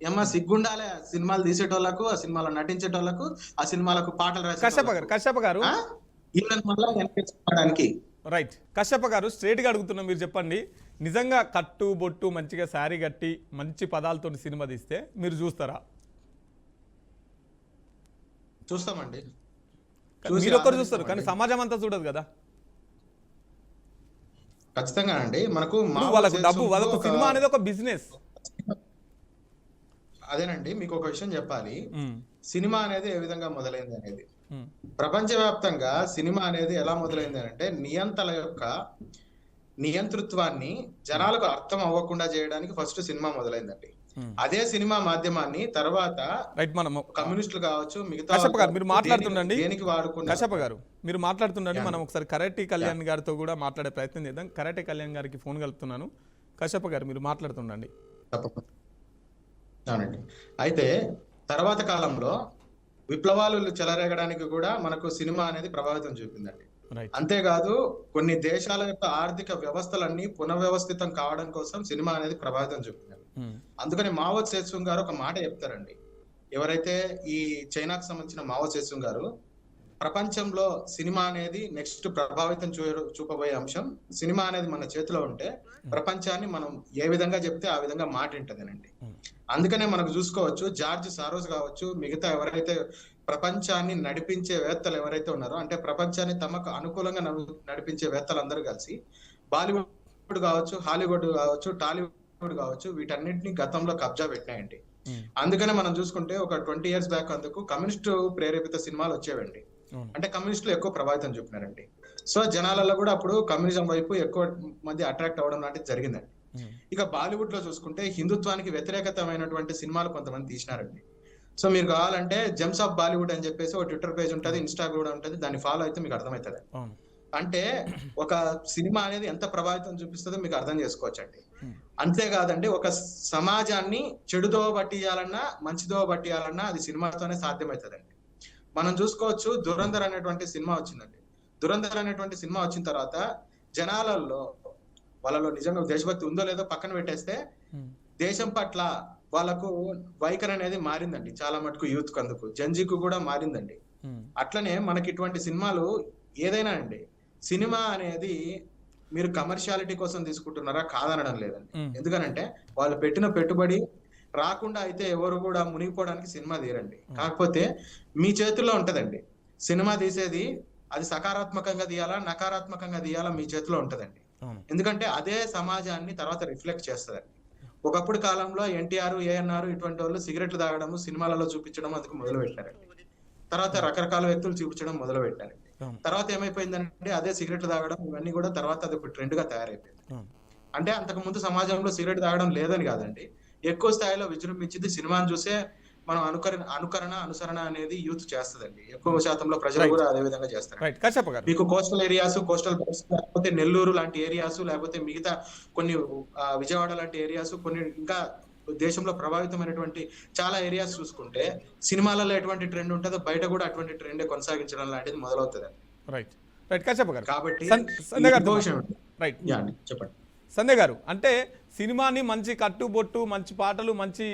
ఏమన్నా సిగ్గుండాలే సినిమాలు తీసేటోళ్లకు, ఆ సినిమాలో నటించేటోళ్లకు, ఆ సినిమాలకు పాటలు కశ్యప గారు రైట్. కశ్యప గారు స్ట్రేట్ గా అడుగుతున్నా, మీరు చెప్పండి, నిజంగా కట్టు బొట్టు మంచిగా శారీ కట్టి మంచి పదాలతో సినిమా తీస్తే మీరు చూస్తారా? చూస్తామండి. మీరు ఒక్కరు చూస్తారు కానీ సమాజం అంతా చూడదు కదా. ఖచ్చితంగా అండి. మనకు వాళ్ళకు సినిమా అనేది ఒక బిజినెస్. అదేనండి, మీకు ఒక విషయం చెప్పాలి. సినిమా అనేది ఏ విధంగా మొదలైంది అనేది, ప్రపంచవ్యాప్తంగా సినిమా అనేది ఎలా మొదలైంది అంటే నియంతల యొక్క నియంతృత్వాన్ని జనాలకు అర్థం అవ్వకుండా చేయడానికి ఫస్ట్ సినిమా మొదలైందండి. అదే సినిమా మాధ్యమాన్ని తర్వాత కమ్యూనిస్టులు కావచ్చు, మిగతా మీరు మాట్లాడుతుండండి, కశ్యప గారు మీరు మాట్లాడుతుండండి. మనం ఒకసారి కరాటే కళ్యాణ్ గారితో కూడా మాట్లాడే ప్రయత్నం చేద్దాం. కరాటే కళ్యాణ్ గారికి ఫోన్ కలుపుతున్నాను. కశ్యప గారు మీరు మాట్లాడుతుండండి. అవునండి. అయితే తర్వాత కాలంలో విప్లవాలు చెలరేగడానికి కూడా మనకు సినిమా అనేది ప్రభావితం చూపిందండి. అంతేకాదు కొన్ని దేశాల యొక్క ఆర్థిక వ్యవస్థలన్నీ పునర్వ్యవస్థితం కావడం కోసం సినిమా అనేది ప్రభావితం చూపిందండి. అందుకని మావో సేతుంగ్ గారు ఒక మాట చెప్తారండి. ఎవరైతే ఈ చైనాకు సంబంధించిన మావో సేతుంగ్ గారు, ప్రపంచంలో సినిమా అనేది నెక్స్ట్ ప్రభావితం చూపబోయే అంశం, సినిమా అనేది మన చేతిలో ఉంటే ప్రపంచాన్ని మనం ఏ విధంగా చెప్తే ఆ విధంగా మాట వింటదేనండి. అందుకనే మనకు చూసుకోవచ్చు, జార్జ్ సారోస్ కావచ్చు, మిగతా ఎవరైతే ప్రపంచాన్ని నడిపించే వేత్తలు ఎవరైతే ఉన్నారో, అంటే ప్రపంచాన్ని తమకు అనుకూలంగా నడిపించే వేత్తలు అందరూ కలిసి బాలీవుడ్ కావచ్చు, హాలీవుడ్ కావచ్చు, టాలీవుడ్ కావచ్చు, వీటన్నిటిని గతంలో కబ్జా పెట్టినాయండి. అందుకనే మనం చూసుకుంటే ఒక 20 years బ్యాక్ అందుకు కమ్యూనిస్టు ప్రేరేపిత సినిమాలు వచ్చేవండి. అంటే కమ్యూనిస్టులు ఎక్కువ ప్రభావితం చూపినారండి. సో జనాలలో కూడా అప్పుడు కమ్యూనిజం వైపు ఎక్కువ మంది అట్రాక్ట్ అవ్వడం లాంటిది జరిగిందండి. ఇక బాలీవుడ్ లో చూసుకుంటే హిందుత్వానికి వ్యతిరేకతమైనటువంటి సినిమాలు కొంతమంది తీసినారండి. సో మీరు కావాలంటే జెమ్స్ ఆఫ్ బాలీవుడ్ అని చెప్పేసి ఒక ట్విట్టర్ పేజ్ ఉంటుంది, ఇన్స్టా కూడా ఉంటుంది, దాన్ని ఫాలో అయితే మీకు అర్థమవుతుంది. అంటే ఒక సినిమా అనేది ఎంత ప్రభావితం చూపిస్తుందో మీకు అర్థం చేసుకోవచ్చండి. అంతేకాదండి, ఒక సమాజాన్ని చెడుదోవ పట్టియాలన్నా మంచిదోవ పట్టియాలన్నా అది సినిమాతోనే సాధ్యమవుతుందండి. మనం చూసుకోవచ్చు, దురంధర్ అనేటువంటి సినిమా వచ్చిందండి. దురంధర్ అనేటువంటి సినిమా వచ్చిన తర్వాత జనాలలో వాళ్ళలో నిజంగా దేశభక్తి ఉందో లేదో పక్కన పెట్టేస్తే దేశం పట్ల వాళ్ళకు వైఖరి అనేది మారిందండి. చాలా మటుకు యూత్ కందుకు, జంజీకు కూడా మారిందండి. అట్లనే మనకి ఇటువంటి సినిమాలు ఏదైనా అండి, సినిమా అనేది మీరు కమర్షియాలిటీ కోసం తీసుకుంటున్నారా కాదనడం లేదండి. ఎందుకనంటే వాళ్ళు పెట్టిన పెట్టుబడి రాకుండా అయితే ఎవరు కూడా మునిగిపోవడానికి సినిమా తీరండి. కాకపోతే మీ చేతుల్లో ఉంటదండి సినిమా తీసేది, అది సకారాత్మకంగా తీయాలా నకారాత్మకంగా తీయాలా మీ చేతిలో ఉంటదండి. ఎందుకంటే అదే సమాజాన్ని తర్వాత రిఫ్లెక్ట్ చేస్తుందండి. ఒకప్పుడు కాలంలో ఎన్టీఆర్, ఏఎన్ఆర్ ఇటువంటి వాళ్ళు సిగరెట్లు తాగడం సినిమాలలో చూపించడం అందుకు మొదలు పెట్టారండి. తర్వాత రకరకాల వ్యక్తులు చూపించడం మొదలు పెట్టారండి. తర్వాత ఏమైపోయిందంటే అదే సిగరెట్లు తాగడం ఇవన్నీ కూడా తర్వాత అది ఒక ట్రెండ్ గా తయారైపోయింది. అంటే అంతకు ముందు సమాజంలో సిగరెట్ తాగడం లేదని కాదండి, ఎక్కువ స్థాయిలో విజృంభించింది సినిమాను చూసే మనం అనుసరణ అనేది యూత్ చేస్తుందండి. ఎక్కువ శాతంలో ప్రజలు కూడా అదే విధంగా చేస్తారు. మీకు కోస్టల్ ఏరియాస్, కోస్టల్ లేకపోతే నెల్లూరు లాంటి ఏరియాస్, లేకపోతే మిగతా కొన్ని విజయవాడ లాంటి ఏరియాస్, కొన్ని ఇంకా దేశంలో ప్రభావితమైనటువంటి చాలా ఏరియాస్ చూసుకుంటే సినిమాలలో ఎటువంటి ట్రెండ్ ఉంటుందో బయట కూడా అటువంటి ట్రెండ్ కొనసాగించడం లాంటిది మొదలవుతుంది. రైట్ రైట్ కశ్యప గారు. కాబట్టి చెప్పండి. సంజయ్ గారు, అంటే సినిమాని మంచి కట్టుబొట్టు, మంచి పాటలు, మంచి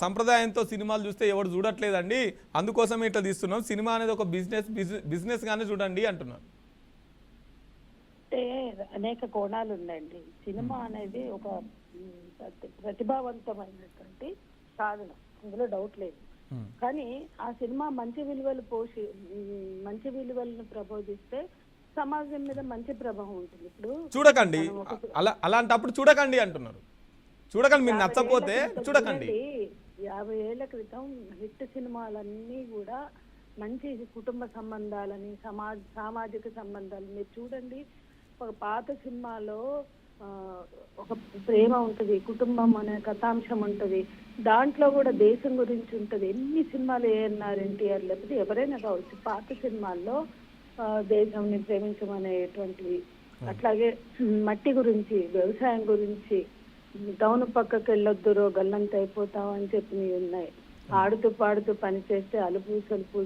సంప్రదాయంతో సినిమాలు చూస్తే ఎవరు చూడట్లేదండి, అందుకోసమే ఇట్లా తీస్తున్నాం, సినిమా అనేది ఒక బిజినెస్ గానే చూడండి అంటున్నారు. అంటే అనేక కోణాలు ఉన్నాయండి. సినిమా అనేది ఒక ప్రతిభావంతమైనటువంటి సాధనం, అందులో డౌట్ లేదు. కానీ ఆ సినిమా మంచి విలువలు మంచి విలువలను ప్రబోధిస్తే సమాజం మీద మంచి ప్రభావం ఉంటుంది. ఇప్పుడు చూడకండి, అలాంటప్పుడు చూడకండి అంటున్నారు. చూడకండి, మీరు నచ్చపోతే చూడకండి. 50 ఏళ్ల క్రితం హిట్ సినిమాలన్నీ కూడా మంచి కుటుంబ సంబంధాలని, సామాజిక సంబంధాలు మీరు చూడండి. ఒక పాత సినిమాలో ఒక ప్రేమ ఉంటుంది, కుటుంబం అనే కథాంశం ఉంటుంది, దాంట్లో కూడా దేశం గురించి ఉంటుంది. ఎన్ని సినిమాలు ఏఎన్ఆర్, ఎన్టీఆర్ లేకపోతే ఎవరైనా కావచ్చు, పాత సినిమాల్లో దేశంని ప్రేమించమనేటువంటివి, అట్లాగే మట్టి గురించి, వ్యవసాయం గురించి, టౌన్ పక్కకి వెళ్ళొద్దురో గల్లంత అయిపోతాం అని చెప్పినవి ఉన్నాయి. ఆడుతూ పాడుతూ పని చేస్తే అలుపు సలుపు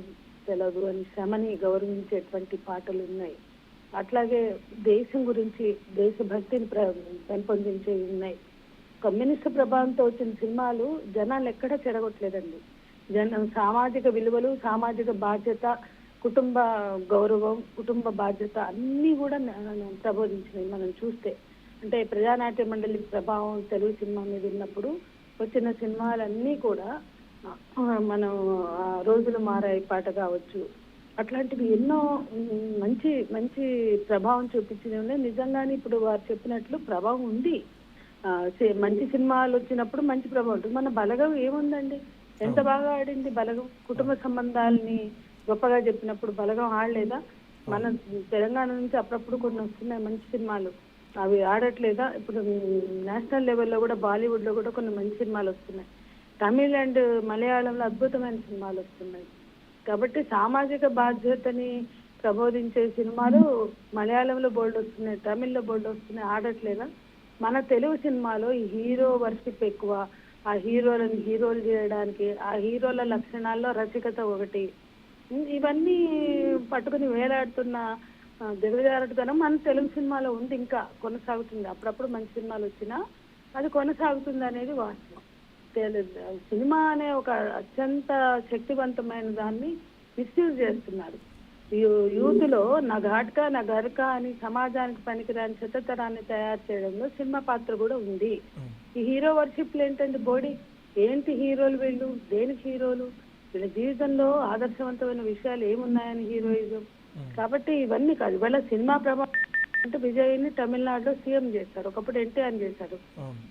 తెలదు అని శ్రమని గౌరవించేటువంటి పాటలు ఉన్నాయి. అట్లాగే దేశం గురించి, దేశభక్తిని పెంపొందించేవి ఉన్నాయి. కమ్యూనిస్ట్ ప్రభావంతో వచ్చిన సినిమాలు జనాలు ఎక్కడా చెడగొట్టలేదండి. సామాజిక విలువలు, సామాజిక బాధ్యత, కుటుంబ గౌరవం, కుటుంబ బాధ్యత అన్నీ కూడా ప్రబోధించినాయి. మనం చూస్తే అంటే ప్రజానాట్య మండలి ప్రభావం తెలుగు సినిమా మీద ఉన్నప్పుడు వచ్చిన సినిమాలన్నీ కూడా మనం రోజులు మారాయి పాట కావచ్చు, అట్లాంటివి ఎన్నో మంచి మంచి ప్రభావం చూపించినవి ఉన్నాయి. నిజంగానే ఇప్పుడు వారు చెప్పినట్లు ప్రభావం ఉంది. మంచి సినిమాలు వచ్చినప్పుడు మంచి ప్రభావం ఉంటుంది. మన బలగం ఏముందండి, ఎంత బాగా ఆడింది బలగం. కుటుంబ సంబంధాలని గొప్పగా చెప్పినప్పుడు బలగం ఆడలేదా? మన తెలంగాణ నుంచి అప్పుడప్పుడు కొన్ని వస్తున్నాయి మంచి సినిమాలు, అవి ఆడట్లేదా? ఇప్పుడు నేషనల్ లెవెల్లో కూడా, బాలీవుడ్ లో కూడా కొన్ని మంచి సినిమాలు వస్తున్నాయి. తమిళ్ అండ్ మలయాళంలో అద్భుతమైన సినిమాలు వస్తున్నాయి. కాబట్టి సామాజిక బాధ్యతని ప్రబోధించే సినిమాలు మలయాళంలో బోల్డ్ వస్తున్నాయి, తమిళ్లో బోల్డ్ వస్తున్నాయి, ఆడట్లేదా? మన తెలుగు సినిమాలో ఈ హీరో వర్షిప్ ఎక్కువ, ఆ హీరోలను హీరోలు చేయడానికి, ఆ హీరోల లక్షణాల్లో రసికత ఒకటి, ఇవన్నీ పట్టుకుని వేలాడుతున్న దిగజారుడుతనం మన తెలుగు సినిమాలో ఉంది, ఇంకా కొనసాగుతుంది. అప్పుడప్పుడు మంచి సినిమాలు వచ్చినా అది కొనసాగుతుంది అనేది వాస్తవం. సినిమా అనే ఒక అత్యంత శక్తివంతమైన దాన్ని మిస్యూజ్ చేస్తున్నారు. యూత్ లో నా ఘాట్కా నా గర్కా అని సమాజానికి పనికిరాని చెత్తతరాన్ని తయారు చేయడంలో సినిమా పాత్ర కూడా ఉంది. ఈ హీరో వర్షిప్లు ఏంటండి, బోడీ ఏంటి హీరోలు, వీళ్ళు దేనికి హీరోలు, వీళ్ళ జీవితంలో ఆదర్శవంతమైన విషయాలు ఏమున్నాయని హీరోయిజం. కాబట్టి ఇవన్నీ కాదు. ఇవాళ సినిమా ప్రభావం అంటే విజయ్ని తమిళనాడులో సీఎం చేశారు, ఒకప్పుడు ఎన్టీఆర్ చేశారు,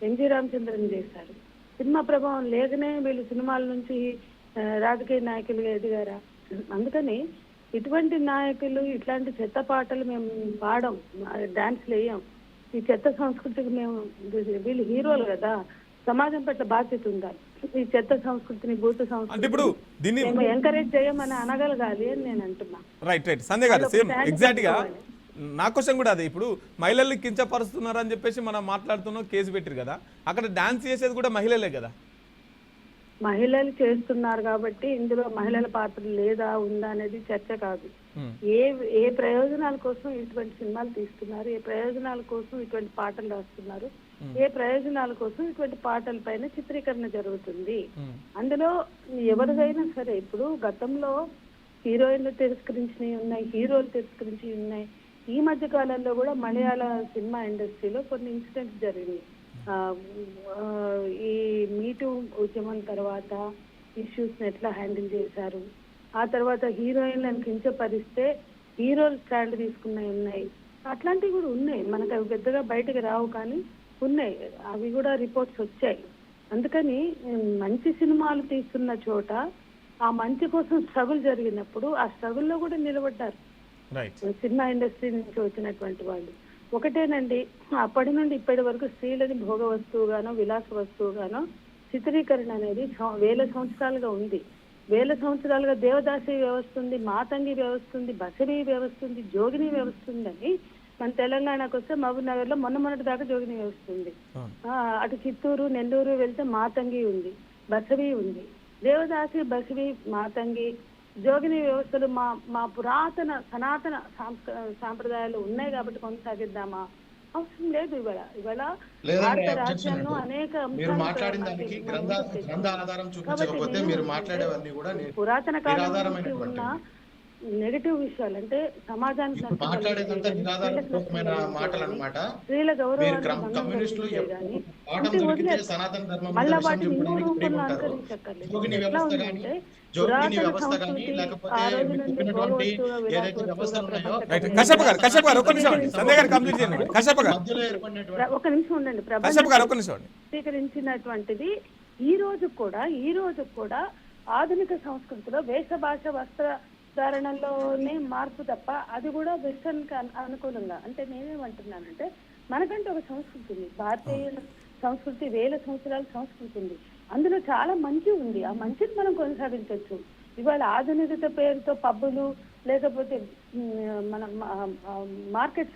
ఎన్జీ రామచంద్రన్ చేశారు. సినిమా ప్రభావం లేకనే వీళ్ళు సినిమాల నుంచి రాజకీయ నాయకులుగా ఎదిగారా? అందుకని ఇటువంటి నాయకులు ఇట్లాంటి చెత్త పాటలు మేము పాడం, డాన్స్లు వేయం, ఈ చెత్త సంస్కృతికి మేము, వీళ్ళు హీరోలు కదా, సమాజం పట్ల బాధ్యత ఉండాలి. ఈ చెత్త సంస్కృతిని, భూత సంస్కృతిని మేము ఎంకరేజ్ చేయమని అనగలగాలి అని నేను అంటున్నా. రైట్ రైట్ సంజయ్ గారు, సేమ్ ఎగ్జాక్ట్ గా నా క్వశ్చన్ కూడా అదే. ఇప్పుడు మహిళల్ని కించపరుస్తున్నారు అని చెప్పేసి మనం మాట్లాడుతున్నాం, కేసు పెట్టారు కదా, అక్కడ డాన్స్ చేసేది కూడా మహిళలే కదా. మహిళలు చేస్తున్నారు కాబట్టి ఇందులో మహిళల పాత్ర లేదా ఉందా అనేది చర్చ కాదు. ఏ ప్రయోజనాల కోసం ఇటువంటి సినిమాలు తీస్తున్నారు, ఏ ప్రయోజనాల కోసం ఇటువంటి పాటలు రాస్తున్నారు, ఏ ప్రయోజనాల కోసం ఇటువంటి పాటల పైన చిత్రీకరణ జరుగుతుంది. అందులో ఎవరిదైనా సరే, ఇప్పుడు గతంలో హీరోయిన్లు తిరస్కరించినవి ఉన్నాయి, హీరోలు తిరస్కరించి ఉన్నాయి. ఈ మధ్య కాలంలో కూడా మలయాళ సినిమా ఇండస్ట్రీలో కొన్ని ఇన్సిడెంట్స్ జరిగినాయి. ఈ మీటూ ఉద్యమం తర్వాత ఇష్యూస్ ని ఎట్లా హ్యాండిల్ చేశారు, ఆ తర్వాత హీరోయిన్లను కించపరిస్తే హీరోలు స్టాండ్ తీసుకున్నవి ఉన్నాయి. అట్లాంటివి కూడా ఉన్నాయి, మనకు అవి పెద్దగా బయటకు రావు కానీ ఉన్నాయి, అవి కూడా రిపోర్ట్స్ వచ్చాయి. అందుకని మంచి సినిమాలు తీస్తున్న చోట ఆ మంచి కోసం స్ట్రగుల్ జరిగినప్పుడు ఆ స్ట్రగుల్లో కూడా నిలబడ్డారు సినిమా ఇండస్ట్రీ నుంచి వచ్చినటువంటి వాళ్ళు. ఒకటేనండి, అప్పటి నుండి ఇప్పటి వరకు స్త్రీలని భోగ వస్తువుగానో విలాస వస్తువుగానో చిత్రీకరణ అనేది వేల సంవత్సరాలుగా ఉంది. వేల సంవత్సరాలుగా దేవదాసి వ్యవస్థ ఉంది, మాతంగి వ్యవస్థ ఉంది, బసరీ వ్యవస్థ ఉంది, జోగిని వ్యవస్థ ఉందని మన తెలంగాణకు వస్తే మహబూబ్ నగర్ లో మొన్నటి దాకా జోగిని వ్యవస్థ ఉంది. అటు చిత్తూరు, నెల్లూరు వెళ్తే మాతంగి ఉంది, బసవి ఉంది. దేవదాసి, బసవి, మాతంగి, జోగిని వ్యవస్థలు మా పురాతన సనాతన సాంప్రదాయాలు ఉన్నాయి కాబట్టి కొనసాగిద్దామా అవసరం లేదు. ఇవాళ లేదండి, భారత objection రాజ్యాంగం అండి. అనేక మీరు అంశాలు మాట్లాడిన దానికి గ్రంథ ఆధారం చూపించకపోతే మీరు మాట్లాడేవన్నీ కూడా పురాతన కాలం నుంచి నిరాధారమైనటువంటి ఉన్న నెగటివ్ విషయాలు అంటే సమాజానికి ఇప్పుడు మాట్లాడేదంతా నిరాధారపూర్వకమైన మాటలు అన్నమాట. స్త్రీల మీరు గౌరవాన్ని కమ్యూనిస్టులు భంగం కలిగించే పాఠం గాని దొరికితే సనాతన ధర్మం మీద మళ్ళా విషయం వాటిని ఇంకో చెప్పడానికి రూపంలో రెడీగా ఉంటారు. అనుకరించక్కర్లేదు. జోగిని ఎట్లా వ్యవస్థ ఉందంటే కానీ జోగిని పురాతన వ్యవస్థ కానీ సంస్కృతి లేకపోతే ఆ రోజు మీకు నుండి చెప్పినటువంటి భోగవస్తువుగా ఏదైతే వ్యవస్థలు ఉన్నాయో రైట్ కశ్యప్ గారు ఒక్క నిమిషం అండి, సంధ్య గారు కంప్లీట్ చేయండి. కశ్యప్ గారు మధ్యలో ఏర్పడినటువంటి ఒక నిమిషం ఉండండి. కశ్యప్ గారు ఒక్క నిమిషం అండి. స్వీకరించినటువంటిది ఈ రోజు కూడా ఆధునిక సంస్కృతిలో వేష భాష వస్త్రధారణలోనే మార్పు తప్ప అది కూడా వెస్టర్న్ కి అనుకూలంగా. అంటే నేనేమంటున్నానంటే మనకంటే ఒక సంస్కృతి ఉంది. భారతీయ సంస్కృతి వేల సంవత్సరాల సంస్కృతి ఉంది. అందులో చాలా మంచి ఉంది. ఆ మంచిని మనం కొనసాగించవచ్చు. ఇవాళ ఆధునికత పేరుతో పబ్బులు లేకపోతే మన మార్కెట్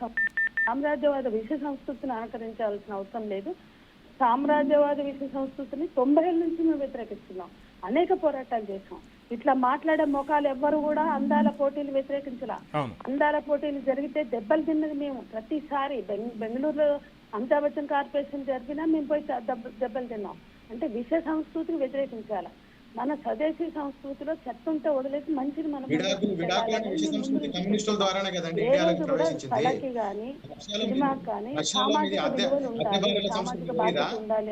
సామ్రాజ్యవాద విషయ సంస్కృతిని అనుకరించాల్సిన అవసరం లేదు. సామ్రాజ్యవాద విషయ సంస్కృతిని 90 ఏళ్ళ నుంచి మేము వ్యతిరేకిస్తున్నాం. అనేక పోరాటాలు చేసాం. ఇట్లా మాట్లాడే మొఖాలు ఎవ్వరు కూడా అందాల పోటీలు వ్యతిరేకించలా. అందాల పోటీలు జరిగితే దెబ్బలు తిన్నది మేము. ప్రతిసారి బెంగళూరులో అమితాబ్ బచ్చన్ కార్పొరేషన్ జరిగినా మేము పోయి దెబ్బలు తిన్నాం. అంటే విషయ సంస్కృతిని వ్యతిరేకించాలా. మన స్వదేశీ సంస్కృతిలో చెత్త ఉంటే వదిలేసి మంచిని మనం సినిమాకి కానీ సామాజిక విలువలు ఉండాలి. సామాజిక బాధ్యత ఉండాలి.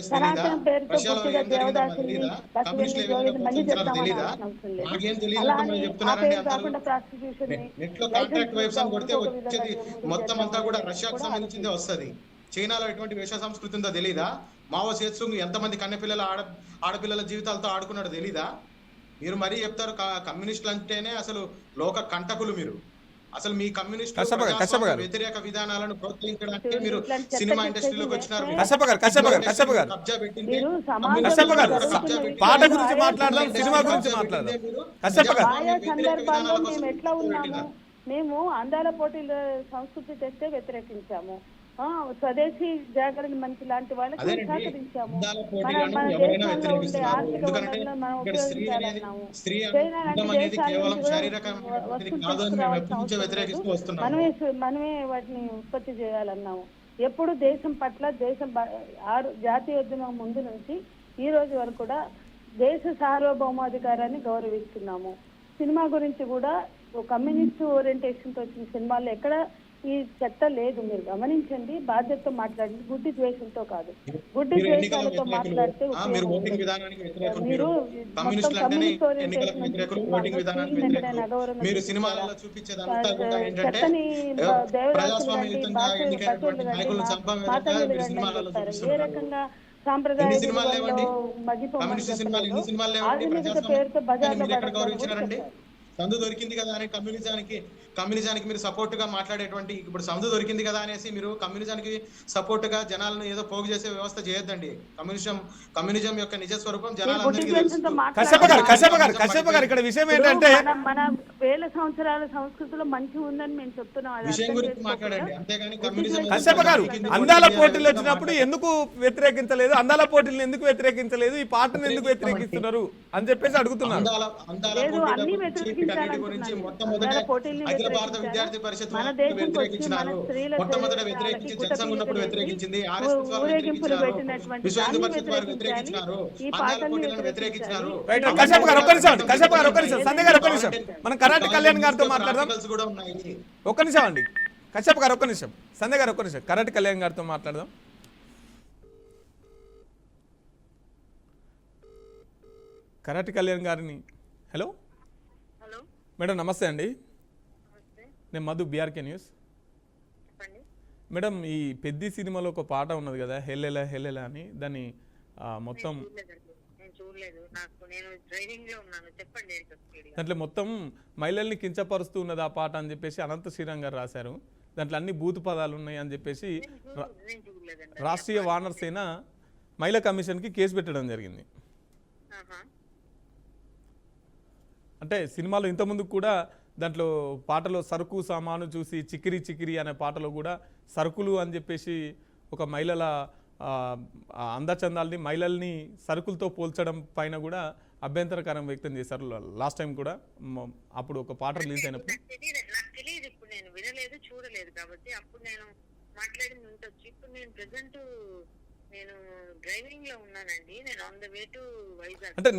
సనాతన పేరుతో పుట్టిన దేవదాసుని మళ్ళీ చెప్తామని అవసరం లేదు. అలానే ఆ పేరు కాకుండా ప్రాస్టిట్యూషన్ మొత్తం అంతా కూడా రష్యాకు సంబంధించిందే వస్తుంది. చైనాలో ఎటువంటి వేష సంస్కృతి ఉందో తెలీదా? మావో సేత్సుంగ్ ఎంతమంది కన్నెపిల్లల ఆడపిల్లల జీవితాలతో ఆడుకున్నాడో తెలీదా? మీరు మరీ చెప్తారు కమ్యూనిస్టులు అంటేనే అసలు లోక కంటకులు. మీరు అసలు మీ కమ్యూనిస్ట్ వ్యతిరేక విధానాలను ప్రోత్సహించడానికి మీరు సినిమా ఇండస్ట్రీలోకి వచ్చినారు. కబ్జా పెట్టింది పాట గురించి మాట్లాడదాం, సినిమా గురించి మాట్లాడదాం. సందర్భాల్లో మేము ఎట్లా ఉన్నాము? మేము అందాల పోటీల సంస్కృతి తెస్తే వ్యతిరేకించాము. స్వదేశీ జాగరణ మంచి లాంటి వాళ్ళకి సహకరించాము. మన దేశంలో ఉండే ఆర్థిక వనరులను మనం ఉపయోగించాలన్నాము. చైనా లాంటి దేశాల మనమే వాటిని ఉత్పత్తి చేయాలన్నాము. ఎప్పుడు దేశం పట్ల జాతీయోద్యమం ముందు నుంచి ఈ రోజు వరకు కూడా దేశ సార్వభౌమాధికారాన్ని గౌరవిస్తున్నాము. సినిమా గురించి కూడా కమ్యూనిస్ట్ ఓరియంటేషన్ తో వచ్చిన సినిమాల్లో ఎక్కడ ఈ చట్ట లేదు. మీరు గమనించండి. బాధ్యతతో మాట్లాడండి. గుడ్డి ద్వేషంతో కాదు. గుడ్డి ద్వేషాలతో మాట్లాడితే మీరు చట్టని ఏ రకంగా సాంప్రదాయ ఆధునికత పేరుతో బజార్లో సందు దొరికింది కదా అని కమ్యూనిజానికి మీరు సపోర్ట్ గా మాట్లాడేటువంటి ఇప్పుడు సందు దొరికింది కదా అనేసి మీరు కమ్యూనిజానికి సపోర్ట్ గా జనాలను ఏదో పోగు చేసే వ్యవస్థ చేయొద్దండి. కమ్యూనిజం యొక్క నిజ స్వరూపం జనాలందరికీ తెలుసు. కశ్యప్ గారు ఇక్కడ విషయం ఏంటంటే మన వేల సంవత్సరాల సంస్కృతిలో మంచి ఉందని మేము చెప్తున్నాం. విషయం గురించి మాట్లాడండి, అంతేగాని కమ్యూనిజం. కశ్యప్ గారు అందాల పోటీలు వచ్చినప్పుడు ఎందుకు వ్యతిరేకించలేదు? అందాల పోటీలను ఎందుకు వ్యతిరేకించలేదు? ఈ పాటను ఎందుకు వ్యతిరేకిస్తున్నారు అని చెప్పేసి అడుగుతున్నారు. గురించి అఖిల భారత విద్యార్థి పరిషత్ వ్యతిరేకించినారు. మొట్టమొదట వ్యతిరేకించి జనసంఘ్ ఉన్నప్పుడు వ్యతిరేకించింది. ఆర్ఎస్ఎస్ వాళ్ళు వ్యతిరేకించారు. విశ్వ హిందూ పరిషత్ వారు వ్యతిరేకించినారు. అందాల పోటీలను వ్యతిరేకించారు. కశ్యప్ గారు ఒక్క నిమిషం, సంధ్య గారు ఒక్క నిమిషం, మనం కరాటి కళ్యాణ్ గారితో మాట్లాడదాం. ఒక్క నిమిషం అండి, కశ్యప్ గారు ఒక్క నిమిషం, సంధ్య గారు ఒక్క నిమిషం, కరాటి కళ్యాణ్ గారితో మాట్లాడదాం. కరాటి కళ్యాణ్ గారిని. హలో మేడం, నమస్తే అండి. నేను మధు, బీఆర్కే న్యూస్. మేడం, ఈ పెద్ది సినిమాలో ఒక పాట ఉన్నది కదా, హెల్లెలా హెల్లెలా అని, దాన్ని మొత్తం దాంట్లో మొత్తం మహిళల్ని కించపరుస్తూ ఉన్నది ఆ పాట అని చెప్పేసి అనంత శ్రీరామ్ గారు రాశారు. దాంట్లో అన్ని బూతు పదాలు ఉన్నాయి అని చెప్పేసి రాష్ట్రీయ వానర్ సేన మహిళా కమిషన్కి కేసు పెట్టడం జరిగింది. అంటే సినిమాలో ఇంతకుముందు కూడా దాంట్లో పాటలో సరుకు సామాను చూసి చికిరి చికిరి అనే పాటలో కూడా సరుకులు అని చెప్పేసి ఒక మహిళల అందచందాలని మహిళల్ని సరుకులతో పోల్చడం పైన కూడా అభ్యంతరకరం వ్యక్తం చేశారు లాస్ట్ టైం కూడా. అప్పుడు ఒక పాట రిలీజ్ అయినప్పుడు వినలేదు చూడలేదు కాబట్టి అప్పుడు నేను మాట్లాడింది ఉండొచ్చు. ఇప్పుడు నేను ప్రెసెంట్ నేను డ్రైవింగ్ లో ఉన్నానండి. నేను on the way to Vizag. అంటే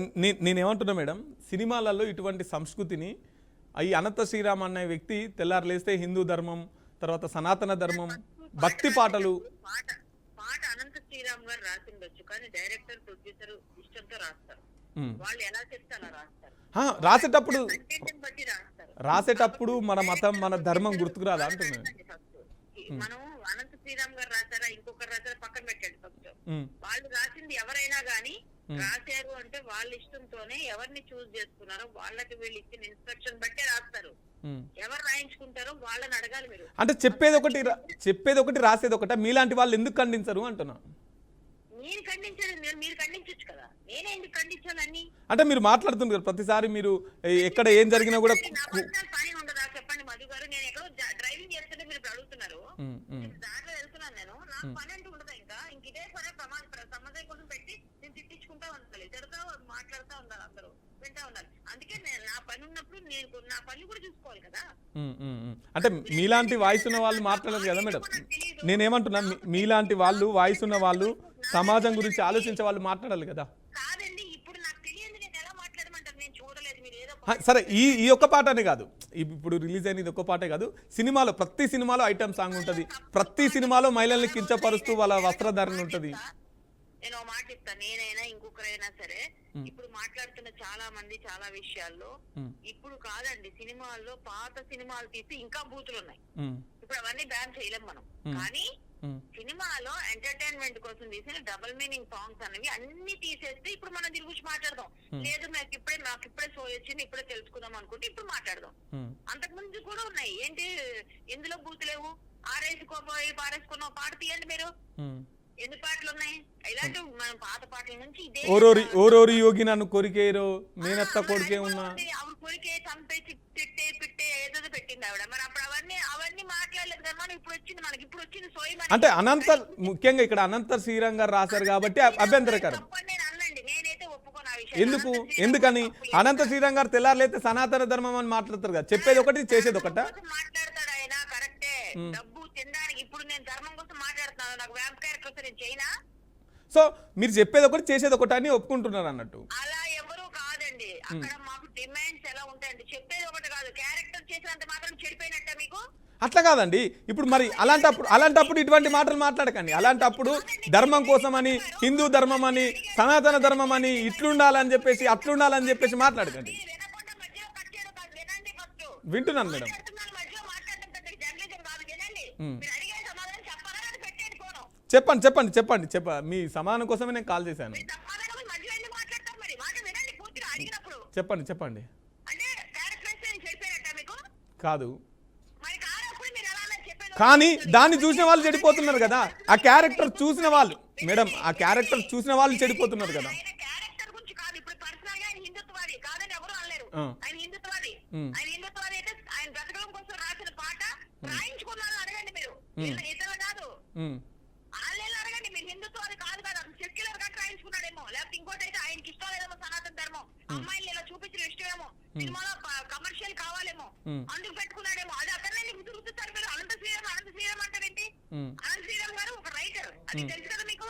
నేనేమంటున్నా మేడం, సినిమాలలో ఇటువంటి సంస్కృతిని ఈ అనంత శ్రీరామ్ అనే వ్యక్తి తెల్లారులేస్తే హిందూ ధర్మం, తర్వాత సనాతన ధర్మం, భక్తి పాటలు. పాట అనంత శ్రీరామ్ గారు రాసిండొచ్చు, కానీ డైరెక్టర్ ప్రొడ్యూసర్ ఇష్టంతో రాస్తారు. వాళ్ళు ఎలా చెప్తే అలా రాస్తారు. రాసేటప్పుడు మన మతం మన ధర్మం గుర్తుకురాదా అంటున్నాను. మనం అనంత శ్రీరామ్ గారు రాశారా ఇంకొకరు రాశారా పక్కన పెట్టండి. ఫస్ట్ వాళ్ళు రాసింది ఎవరైనా గానీ రాశారు అంటే వాళ్ళ ఇష్టంతోనే ఎవరిని చూస్ చేసుకున్నారో వాళ్ళకి వీళ్ళు ఇచ్చిన ఇన్స్ట్రక్షన్ బట్టే రాస్తారు. ఎవరు రాయించుకుంటారో వాళ్ళని అడగాలి మీరు. అంటే చెప్పేది ఒకటి రాసేది ఒకట. మీలాంటి వాళ్ళు ఎందుకు ఖండించరు అంటున్నా. మీరు ఖండించారు, మీరు ఖండించచ్చు కదా, నేనే ఎందుకు ఖండించాలని. అంటే మీరు మాట్లాడుతున్నారు ప్రతిసారి, మీరు ఎక్కడ ఏం జరిగినా కూడా పని ఉండదా చెప్పండి మధు గారు. నేను ఎక్కడో డ్రైవింగ్ చేస్తుంటే మీరు ఇప్పుడు అడుగుతున్నారు, దాంట్లో వెళ్తున్నాను నేను, నాకు పని అంటూ ఉండదా? ఇంకా ఇదే పని సమాధానం కోసం పెట్టి నేను తిట్టించుకుంటా ఉండాలి, తిడతా మాట్లాడుతూ ఉండాలి, అందరూ వింటా ఉండాలి. అందుకే నేను నా పని ఉన్నప్పుడు నేను నా పని కూడా చూసుకోవాలి కదా. అంటే మీలాంటి వాయిస్ ఉన్న వాళ్ళు మాట్లాడరు కదా మేడం. నేనేమంటున్నా, మీలాంటి వాళ్ళు వాయిస్ ఉన్న వాళ్ళు సమాజం గురించి ఆలోచించే వాళ్ళు మాట్లాడాలి కదా. కాదండి, ఇప్పుడు నాకు తెలియదు, నేను ఎలా మాట్లాడమంటారు? నేను చూడలేదు, మీరు ఏదో సరే ఈ ఒక్క పాటనే కాదు, ఇప్పుడు రిలీజ్ అయిన ఇది ఒక్క పాటే కాదు, సినిమాలో ప్రతి సినిమాలో ఐటమ్ సాంగ్ ఉంటుంది, ప్రతి సినిమాలో మహిళల్ని కించపరుస్తూ వాళ్ళ వస్త్రధారణ ఉంటుంది. నేను మాట ఇస్తాను, నేనైనా ఇంకొకరైనా సరే ఇప్పుడు మాట్లాడుతున్న చాలా మంది చాలా విషయాల్లో ఇప్పుడు కాదండి, సినిమాల్లో పాత సినిమాలు తీసి ఇంకా బూతులు ఉన్నాయి. ఇప్పుడు అవన్నీ బ్యాన్ చేయలేం మనం, కానీ సినిమాలో ఎంటర్టైన్మెంట్ కోసం తీసిన డబుల్ మీనింగ్ సాంగ్స్ అనేవి అన్ని తీసేస్తే ఇప్పుడు మనం దీని గురించి మాట్లాడదాం. లేదు నాకు ఇప్పుడే షో వచ్చింది, ఇప్పుడే తెలుసుకుందాం అనుకుంటే ఇప్పుడు మాట్లాడదాం. అంతకు ముందు కూడా ఉన్నాయి, ఏంటి ఎందులో బూతులేవు? ఆరేసుకోపోయి పారేసుకున్న పాట తీయండి మీరు, ఎన్ని పాటలు ఉన్నాయి ఇలాంటి మనం పాత పాటల నుంచి. ఇదే ఓరోరి యోగి నన్ను కొరికేరో మేనత్త కొరికే ఉన్నా, ఆవిడ కొరికే చంపేసి తిట్టే పిట్టే ఏదో పెట్టింది ఆవిడ. మరి అప్పుడు అవన్నీ మాట్లాడలేదు కదా. మనం ఇప్పుడు వచ్చింది సోయి. అంటే ముఖ్యంగా ఇక్కడ అనంత శ్రీరామ్ గారు రాశారు కాబట్టి అభ్యంతరకరం. నేను అనండి, నేనైతే ఒప్పుకోను ఆ విషయం. ఎందుకని అనంత శ్రీరామ్ గారు తెల్లారులైతే సనాతన ధర్మం అని మాట్లాడతారు కదా, చెప్పేది ఒకటి చేసేది ఒకట. మాట్లాడతాడు ఆయన, కరెక్టే, డబ్బు తినడానికి. ఇప్పుడు నేను ధర్మం కోసం మాట్లాడుతున్నాను, నాకు వ్యాంప్ క్యారెక్టర్ వస్తే నేను చేయనా? సో మీరు చెప్పేది ఒకటి చేసేది ఒకటి అని ఒప్పుకుంటున్నారు అన్నట్టు. అలా ఎవరు కాదండి, అక్కడ మాకు డిమాండ్స్ ఎలా ఉంటాయండి. చెప్పేది ఒకటి కాదు, క్యారెక్టర్ చేసినంత మాత్రం చెడిపోయినట్ట మీకు? అట్లా కాదండి. ఇప్పుడు మరి అలాంటప్పుడు ఇటువంటి మాటలు మాట్లాడకండి. అలాంటప్పుడు ధర్మం కోసం అని, హిందూ ధర్మం అని, సనాతన ధర్మం అని, ఇట్లుండాలని చెప్పేసి అట్లుండాలని చెప్పేసి మాట్లాడకండి. వింటున్నాను మేడం. చెప్పండి మీ సమాధానం కోసమే నేను కాల్ చేశాను. చెప్పండి. కాదు, కానీ దాన్ని చూసిన వాళ్ళు చెడిపోతున్నారు కదా. ఆ క్యారెక్టర్ చూసిన వాళ్ళు మేడం, ఆ క్యారెక్టర్ చూసిన వాళ్ళు చెడిపోతున్నారు కదా. అడగండి మీరు, హిందుత్వాది కాదు కదా, సెక్యులర్ గా రాయించుకున్నాడేమో, లేకపోతే ఇంకోటి అయితే ఆయనకి ఇష్టం లేదేమో సనాతన ధర్మం, అమ్మాయిలు ఇలా చూపించిన ఇష్టమేమో, సినిమాలో కమర్షియల్ కావాలేమో అందుకు పెట్టుకున్నాడేమో. అది అతనే నీకు తిరుగుతారు మీరు. అనంత శ్రీరామ్ అంటారేంటి? అనంత శ్రీరామ్ గారు ఒక రైటర్, అది తెలుసు కదా మీకు.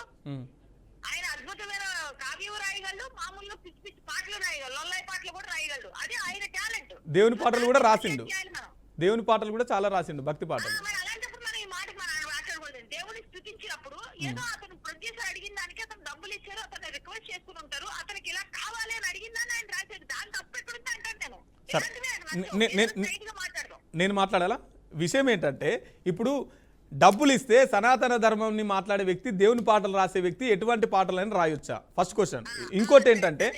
ఆయన అద్భుతమైన కావ్యం రాయగలడు, మామూలుగా పిచ్చి పిచ్చి పాటలు రాయగలడు, లొల్లాయి పాటలు కూడా రాయగలడు, అది ఆయన టాలెంట్. దేవుని పాటలు కూడా రాసిండు, దేవుని పాటలు కూడా చాలా రాసిండు, భక్తి పాటలు. అలాంటప్పుడు మనం ఈ మాటకి మనం మాట్లాడకూడదు. దేవుని స్థుతించినప్పుడు ఏదో అతను ప్రొడ్యూసర్ అడిగిన దానికి అతను డబ్బులు ఇచ్చారు, అతను రిక్వెస్ట్ చేసుకుని ఉంటారు, అతనికి ఇలా కావాలి అని అడిగిందని ఆయన రాశాడు. దాని తప్పు ఎక్కడుంటే అంటాను నేను మాట్లాడాలా. విషయం ఏంటంటే, ఇప్పుడు డబ్బులు ఇస్తే సనాతన ధర్మంని మాట్లాడే వ్యక్తి, దేవుని పాటలు రాసే వ్యక్తి ఎటువంటి పాటలని రాయొచ్చా? First question. ఇంకోటి ఏంటంటే,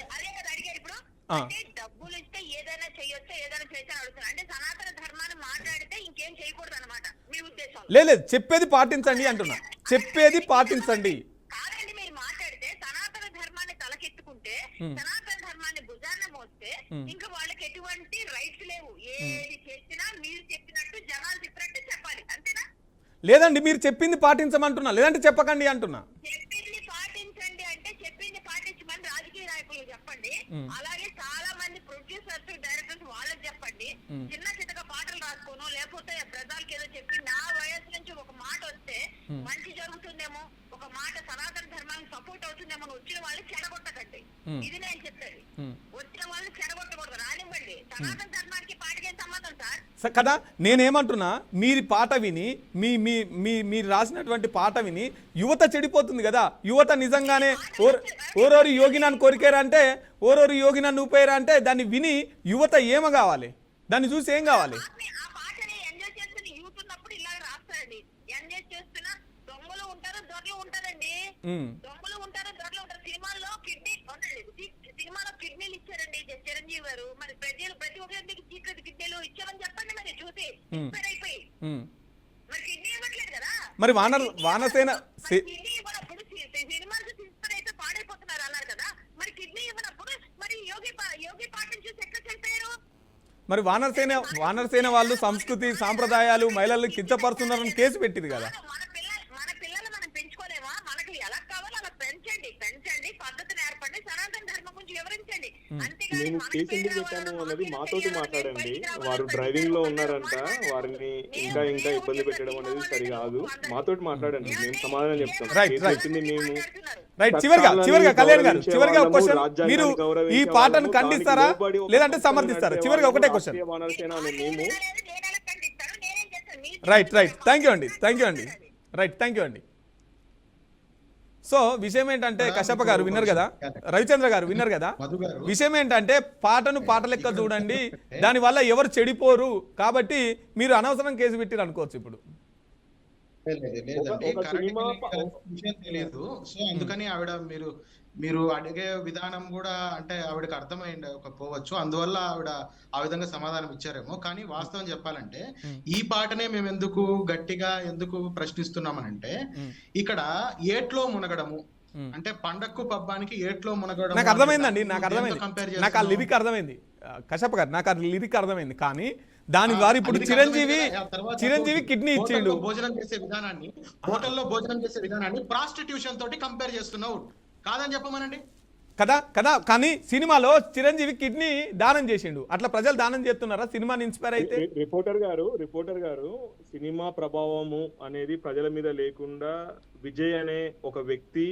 డబ్బులు ఇస్తే ఏదైనా చేయొచ్చా, ఏదైనా చేయొచ్చా అడుగుతున్నా. అంటే సనాతన ధర్మాన్ని మాట్లాడితే ఇంకేం చేయకూడదు అనమాట మీ ఉద్దేశం? లేదు, చెప్పేది పాటించండి అంటున్నా, చెప్పేది పాటించండి. కాదండి, మీరు మాట్లాడితే సనాతన ధర్మాన్ని తలకెత్తుకుంటే, సనాతన ధర్మాన్ని భుజాన మోస్తే ఇంకా వాళ్ళకి ఎటువంటి రైట్స్ లేవు. ఏది చేసినా మీరు చెప్పినట్టు జనాలు చెప్పినట్టు చెప్పాలి, అంతేనా? లేదండి, మీరు చెప్పింది పాటించమంటున్నా, లేదంటే చెప్పకండి అంటున్నా. చెప్పింది పాటించండి అంటే చెప్పింది పాటించమని రాజకీయ నాయకులు చెప్పండి, అలాగే చాలా మంది ప్రొడ్యూసర్స్ డైరెక్టర్స్ వాళ్ళకి చెప్పండి. చిన్న చిన్నగా పాటలు రాసుకోను, లేకపోతే ప్రభుత్వ ప్రజలకు ఏదో చెప్పి నా వయసు నుంచి ఒక మాట వస్తే మంచి జరుగుతుందేమో, ఒక మాట సనాతన ధర్మానికి సపోర్ట్ అవుతుందేమో వచ్చిన వాళ్ళు చెడగొట్టకండి. ఇది నేను చెప్పేది. వచ్చిన వాళ్ళు చెడగొట్టకూడదు, రానివ్వండి. సనాతన ధర్మానికి పాటికే సంబంధం సార్ కదా. నేనేమంటున్నా, మీరు పాట విని మీరు రాసినటువంటి పాట విని యువత చెడిపోతుంది కదా. యువత నిజంగానే ఓరోరు యోగినాన్ని కోరికారంటే, ఓరోరు యోగినాన్ని ఊపారా అంటే దాన్ని విని యువత ఏమ కావాలి, దాన్ని చూసి ఏం కావాలి? ఆ పాటని ఎంజాయ్ చేస్తున్న యూత్ ఉన్నప్పుడు ఇలా రాస్తారండి. ఎంజాయ్ చేస్తున్న దొంగలు ఉంటారు, దొరలు ఉంటారండి. దొంగలు ఉంటారు, దొరలు ఉంటారు. సినిమాల్లో కిడ్నీలు ఇచ్చారండి చిరంజీవి గారు. మరి ప్రతి ఒక్కరికి సీక్రెట్ కిడ్నీలు ఇచ్చామని చెప్పండి మరి, చూసి ఇన్స్పైర్ అయిపోయి. మరి కిడ్నీ ఇవ్వట్లేదు కదా. మరి వానసేన కిడ్నీ ఇవ్వనప్పుడు సినిమాలు ఇన్స్పైర్ అయితే పాడైపోతున్నారు అన్నారు కదా. మరి కిడ్నీ ఇవ్వనప్పుడు మరి యోగి పాటను చూసి ఎక్కడ చనిపోయారు? మరి వానరసేన వాళ్ళు సంస్కృతి సాంప్రదాయాలు మహిళలు కించపరుస్తున్నారని కేసు పెట్టింది కదా. మన పిల్లలు మనం పెంచుకోలేమా? మనకి ఎలా కావాలో అలా పెంచండి, పద్ధతి నేర్పండి, సనాతన ధర్మం గురించి వివరించండి. మేము కేసు ఎందుకు పెట్టాము అన్నది మాతోటి మాట్లాడండి. వారు డ్రైవింగ్ లో ఉన్నారంట, వారిని ఇంకా ఇబ్బంది పెట్టడం అనేది సరి కాదు. మాతోటి మాట్లాడండి, మేము సమాధానం చెప్తాం. చెప్పింది మేము. రైట్. చివరిగా కళ్యాణ్ గారు, చివరిగా ఒక క్వశ్చన్, మీరు ఈ పాటను ఖండిస్తారా లేదంటే సమర్థిస్తారా? చివరిగా ఒకటే క్వశ్చన్. రైట్. థ్యాంక్ యూ అండి. సో విషయం ఏంటంటే, కశ్యప గారు విన్నారు కదా, రవిచంద్ర గారు విన్నారు కదా, విషయం ఏంటంటే పాటను పాట లెక్క చూడండి, దానివల్ల ఎవరు చెడిపోరు. కాబట్టి మీరు అనవసరం కేసు పెట్టిరు అనుకోవచ్చు ఇప్పుడు. తెలియదు. సో అందుకని ఆవిడ మీరు అడిగే విధానం కూడా అంటే ఆవిడకి అర్థమైపోవచ్చు, అందువల్ల ఆవిడ ఆ విధంగా సమాధానం ఇచ్చారేమో. కానీ వాస్తవం చెప్పాలంటే ఈ పాటనే మేము ఎందుకు ప్రశ్నిస్తున్నామనంటే, ఇక్కడ ఏట్లో మునగడము అంటే పండక్కు పబ్బానికి ఏట్లో మునగడం నాకు అర్థమైందండి, నాకు ఆ లిరిక్ అర్థమైంది కశ్యప గారు, నాకు ఆ లిరిక్ అర్థమైంది. కానీ దాని ద్వారా ఇప్పుడు చిరంజీవి కిడ్నీ ఇచ్చిండు. భోజనం చేసే విధానాన్ని, హోటల్లో భోజనం చేసే విధానాన్ని ప్రాస్టిట్యూషన్ తోటి కంపేర్ చేస్తున్నావు కాదని చెప్పమనండి. కదా. కానీ సినిమాలో చిరంజీవి కిడ్నీ దానం చేసిండు, అట్లా ప్రజలు దానం చేస్తున్నారా సినిమాని ఇన్స్పైర్ అయితే? రిపోర్టర్ గారు సినిమా ప్రభావము అనేది ప్రజల మీద లేకుండా విజయ్ అనే ఒక వ్యక్తి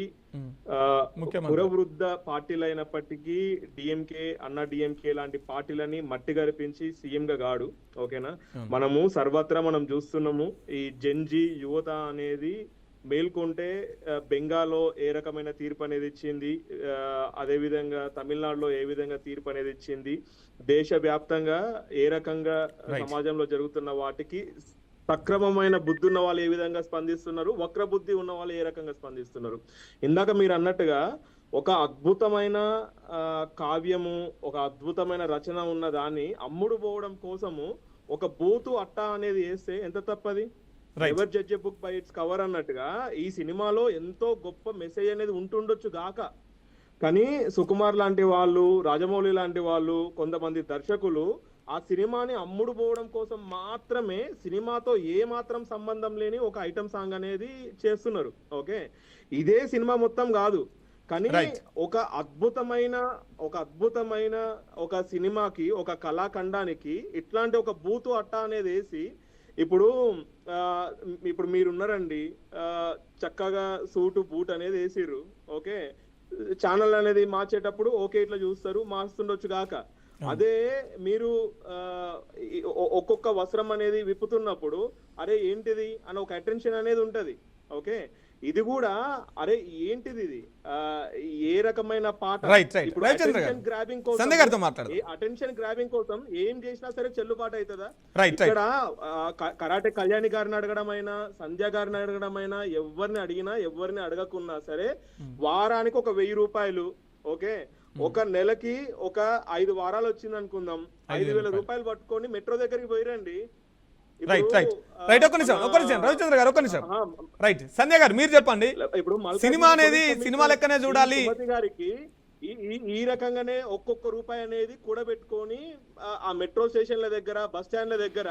పురవృద్ధ పార్టీలు అయినప్పటికీ డిఎంకే లాంటి పార్టీలని మట్టి గరిపించి సీఎం గా గాడు. ఓకేనా, మనము సర్వత్రా మనం చూస్తున్నాము ఈ జెన్జీ యువత అనేది మేల్కొంటే బెంగాల్లో ఏ రకమైన తీర్పు అనేది ఇచ్చింది, అదే విధంగా తమిళనాడులో ఏ విధంగా తీర్పు అనేది ఇచ్చింది, దేశవ్యాప్తంగా ఏ రకంగా సమాజంలో జరుగుతున్న వాటికి సక్రమమైన బుద్ధి ఉన్న వాళ్ళు ఏ విధంగా స్పందిస్తున్నారు, వక్ర బుద్ధి ఉన్న వాళ్ళు ఏ రకంగా స్పందిస్తున్నారు. ఇందాక మీరు అన్నట్టుగా ఒక అద్భుతమైన కావ్యము, ఒక అద్భుతమైన రచన ఉన్న దాన్ని అమ్ముడు పోవడం కోసము ఒక బూతు అట్టా అనేది వేస్తే ఎంత తప్పది? Ever judge a book by its cover అన్నట్టుగా ఈ సినిమాలో ఎంతో గొప్ప మెసేజ్ అనేది ఉంటుండొచ్చు గాక, కానీ సుకుమార్ లాంటి వాళ్ళు, రాజమౌళి లాంటి వాళ్ళు, కొంతమంది దర్శకులు ఆ సినిమాని అమ్ముడు పోవడం కోసం మాత్రమే సినిమాతో ఏ మాత్రం సంబంధం లేని ఒక ఐటమ్ సాంగ్ అనేది చేస్తున్నారు. ఓకే, ఇదే సినిమా మొత్తం కాదు, కానీ ఒక అద్భుతమైన ఒక సినిమాకి, ఒక కళాఖండానికి ఇట్లాంటి ఒక బూతు అట్టా అనేది వేసి ఇప్పుడు మీరున్నారండి, చక్కగా సూటు బూట్ అనేది వేసిర్రు. ఓకే, ఛానల్ అనేది మార్చేటప్పుడు ఓకే ఇట్లా చూస్తారు, మార్చుండొచ్చు గాక. అదే మీరు ఒక్కొక్క వస్త్రం అనేది విప్పుతున్నప్పుడు అరే ఏంటిది అని ఒక అటెన్షన్ అనేది ఉంటది. ఓకే, ఇది కూడా అరే ఏంటిది, ఇది ఏ రకమైన పాట. అటెన్షన్ గ్రాబింగ్ కోసం ఏం చేసినా సరే చెల్లుబాటు అవుతుందా? ఇక్కడ కరాటే కళ్యాణి గారిని అడగడమైనా, సంధ్య గారిని అడగడమైనా, ఎవరిని అడిగినా ఎవరిని అడగకున్నా సరే వారానికి ఒక 1000 రూపాయలు. ఓకే, ఒక నెలకి ఒక 5 వారాలు వచ్చింది అనుకుందాం, 5000 రూపాయలు పట్టుకొని మెట్రో దగ్గరికి పోయిరండి. ఒక్క నిమిషం రవిచంద్ర గారు, ఒక్క నిమిషం. రైట్, సంధ్య గారు మీరు చెప్పండి. ఇప్పుడు సినిమా అనేది సినిమా లెక్కనే చూడాలి గారికి ఈ రకంగానే ఒక్కొక్క రూపాయి అనేది కూడబెట్టుకొని ఆ మెట్రో స్టేషన్ల దగ్గర, బస్ స్టాండ్ల దగ్గర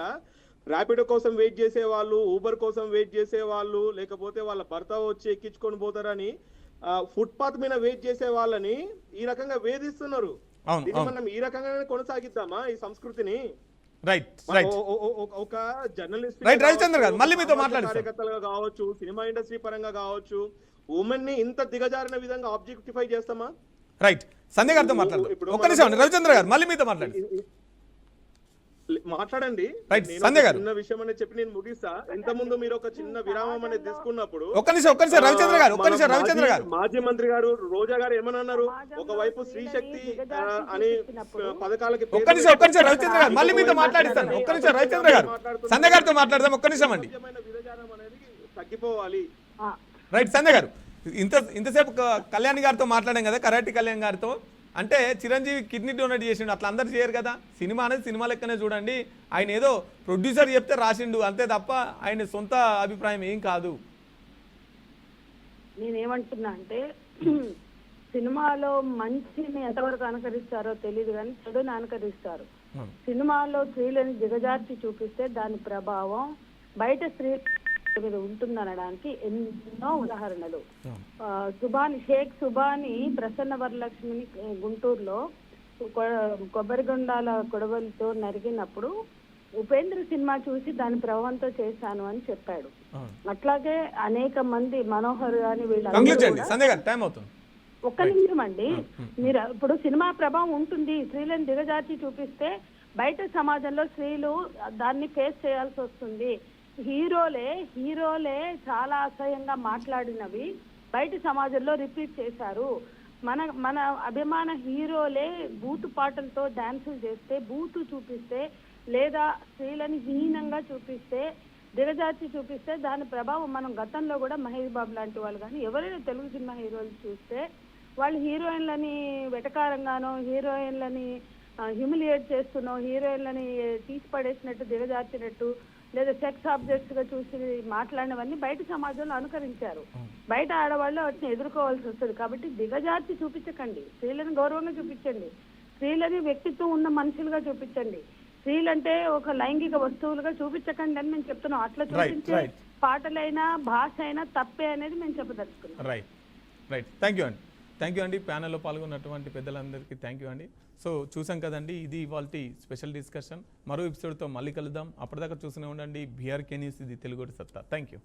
ర్యాపిడో కోసం వెయిట్ చేసే వాళ్ళు, ఊబర్ కోసం వెయిట్ చేసే వాళ్ళు, లేకపోతే వాళ్ళ భర్త వచ్చి ఎక్కించుకొని పోతారని ఫుట్పాత్ మీద వెయిట్ చేసే వాళ్ళని ఈ రకంగా వేధిస్తున్నారు. మనం ఈ రకంగానే కొనసాగిద్దామా ఈ సంస్కృతిని? రైట్ రైట్ ఒక జర్నలిస్ట్ రైట్ రవిచంద్ర గారు మళ్ళీ మీతో మాట్లాడతాను. కార్యకర్తలుగా కావచ్చు, సినిమా ఇండస్ట్రీ పరంగా కావచ్చు, ఉమెన్ ని ఇంత దిగజారిన విధంగా ఆబ్జెక్టిఫై చేస్తామా? రైట్ సంధ్య గారితో మాట్లాడదాం. ఇప్పుడు ఒక్క నిమిషం అండి రవిచంద్ర గారు మళ్ళీ మీతో మాట్లాడండి. మాట్లాడండి. రైట్ నేను సంధ్య ఒక గారు చిన్న విషయం అనేది చెప్పి నేను ముగిస్తా. ఇంత ముందు మీరు ఒక చిన్న విరామం అనేది తీసుకున్నప్పుడు ఒక్క నిమిషం రవిచంద్ర గారు మాజీ మంత్రి గారు రోజా గారు ఏమన్నారు, ఒకవైపు స్త్రీ శక్తి అని పథకాలకి ఒక్క నిమిషం రవిచంద్ర గారు మళ్ళీ మీతో మాట్లాడిస్తాను. ఒక్క నిమిషం రవిచంద్ర గారు సంధ్య గారితో మాట్లాడదాం. ఒక్క నిమిషం అండి. విధానం అనేది తగ్గిపోవాలి. రైట్ సంధ్య గారు ఇంతసేపు కళ్యాణ్ గారితో మాట్లాడాం కదా, కరాటి కళ్యాణ్ గారితో. అంటే చిరంజీవి కిడ్నీ డొనేట్ చేసిండు, అట్లా అందరు చేయరు కదా. సినిమా అనేది సినిమా లెక్కనే చూడండి. ఆయన ఏదో ప్రొడ్యూసర్ చెప్తే రాసిండు అంతే తప్ప ఆయన సొంత అభిప్రాయం ఏం కాదు. నేనేమంటున్నా అంటే సినిమాలో మంచిని ఎంతవరకు అనుకరిస్తారో తెలియదు కానీ చెడుని అనుకరిస్తారు. సినిమాలో స్త్రీలను దిగజార్చి చూపిస్తే దాని ప్రభావం బయట స్త్రీ మీద ఉంటుందనడానికి ఎన్నో ఉదాహరణలు. షేక్ సుబాని ప్రసన్న వరలక్ష్మిని గుంటూరులో కొబ్బరిగొండాల కొడవలితో నరికినప్పుడు ఉపేంద్ర సినిమా చూసి దాని ప్రభావంతో చేశాను అని చెప్పాడు. అట్లాగే అనేక మంది మనోహర్ గాని వీళ్ళు. ఒక్క నిమిషం అండి, మీరు ఇప్పుడు సినిమా ప్రభావం ఉంటుంది. స్త్రీలను దిగజార్చి చూపిస్తే బయట సమాజంలో స్త్రీలు దాన్ని ఫేస్ చేయాల్సి వస్తుంది. హీరోలే చాలా అసహ్యంగా మాట్లాడినవి బయట సమాజంలో రిపీట్ చేశారు. మన అభిమాన హీరోలే బూతు పాటలతో డాన్సులు చేస్తే, బూతు చూపిస్తే, లేదా స్త్రీలని హీనంగా చూపిస్తే, దిగజార్చి చూపిస్తే దాని ప్రభావం మనం గతంలో కూడా మహేష్ బాబు లాంటి వాళ్ళు కానీ ఎవరైనా తెలుగు సినిమా హీరోలు చూస్తే వాళ్ళు హీరోయిన్లని వెటకారంగానో, హీరోయిన్లని హ్యూమిలియేట్ చేస్తున్నో, హీరోయిన్లని తీసి పడేసినట్టు, దిగజార్చినట్టు, లేదా సెక్స్ ఆబ్జెక్ట్స్ గా చూసి మాట్లాడినవన్నీ బయట సమాజంలో అనుకరించారు. బయట ఆడవాళ్ళు వాటిని ఎదుర్కోవాల్సి వస్తుంది. కాబట్టి దిగజార్చి చూపించకండి, స్త్రీలను గౌరవంగా చూపించండి, స్త్రీలని వ్యక్తిత్వం ఉన్న మనుషులుగా చూపించండి. స్త్రీలంటే ఒక లైంగిక వస్తువులుగా చూపించకండి అని మేము చెప్తున్నాం. అట్లా చూపించే పాటలైనా భాష అయినా తప్పే అనేది మేము చెప్పదలుచుకున్నాం. రైట్ రైట్ థ్యాంక్ యూ అండి ప్యానెల్లో పాల్గొన్నటువంటి పెద్దలందరికీ థ్యాంక్ యూ అండి. సో చూసాం కదండి, ఇది ఇవాళ స్పెషల్ డిస్కషన్. మరో ఎపిసోడ్తో మళ్ళీ కలుద్దాం. అప్పటిదాకా చూస్తూనే ఉండండి బీఆర్కే న్యూస్, ఇది తెలుగు సత్తా. Thank you.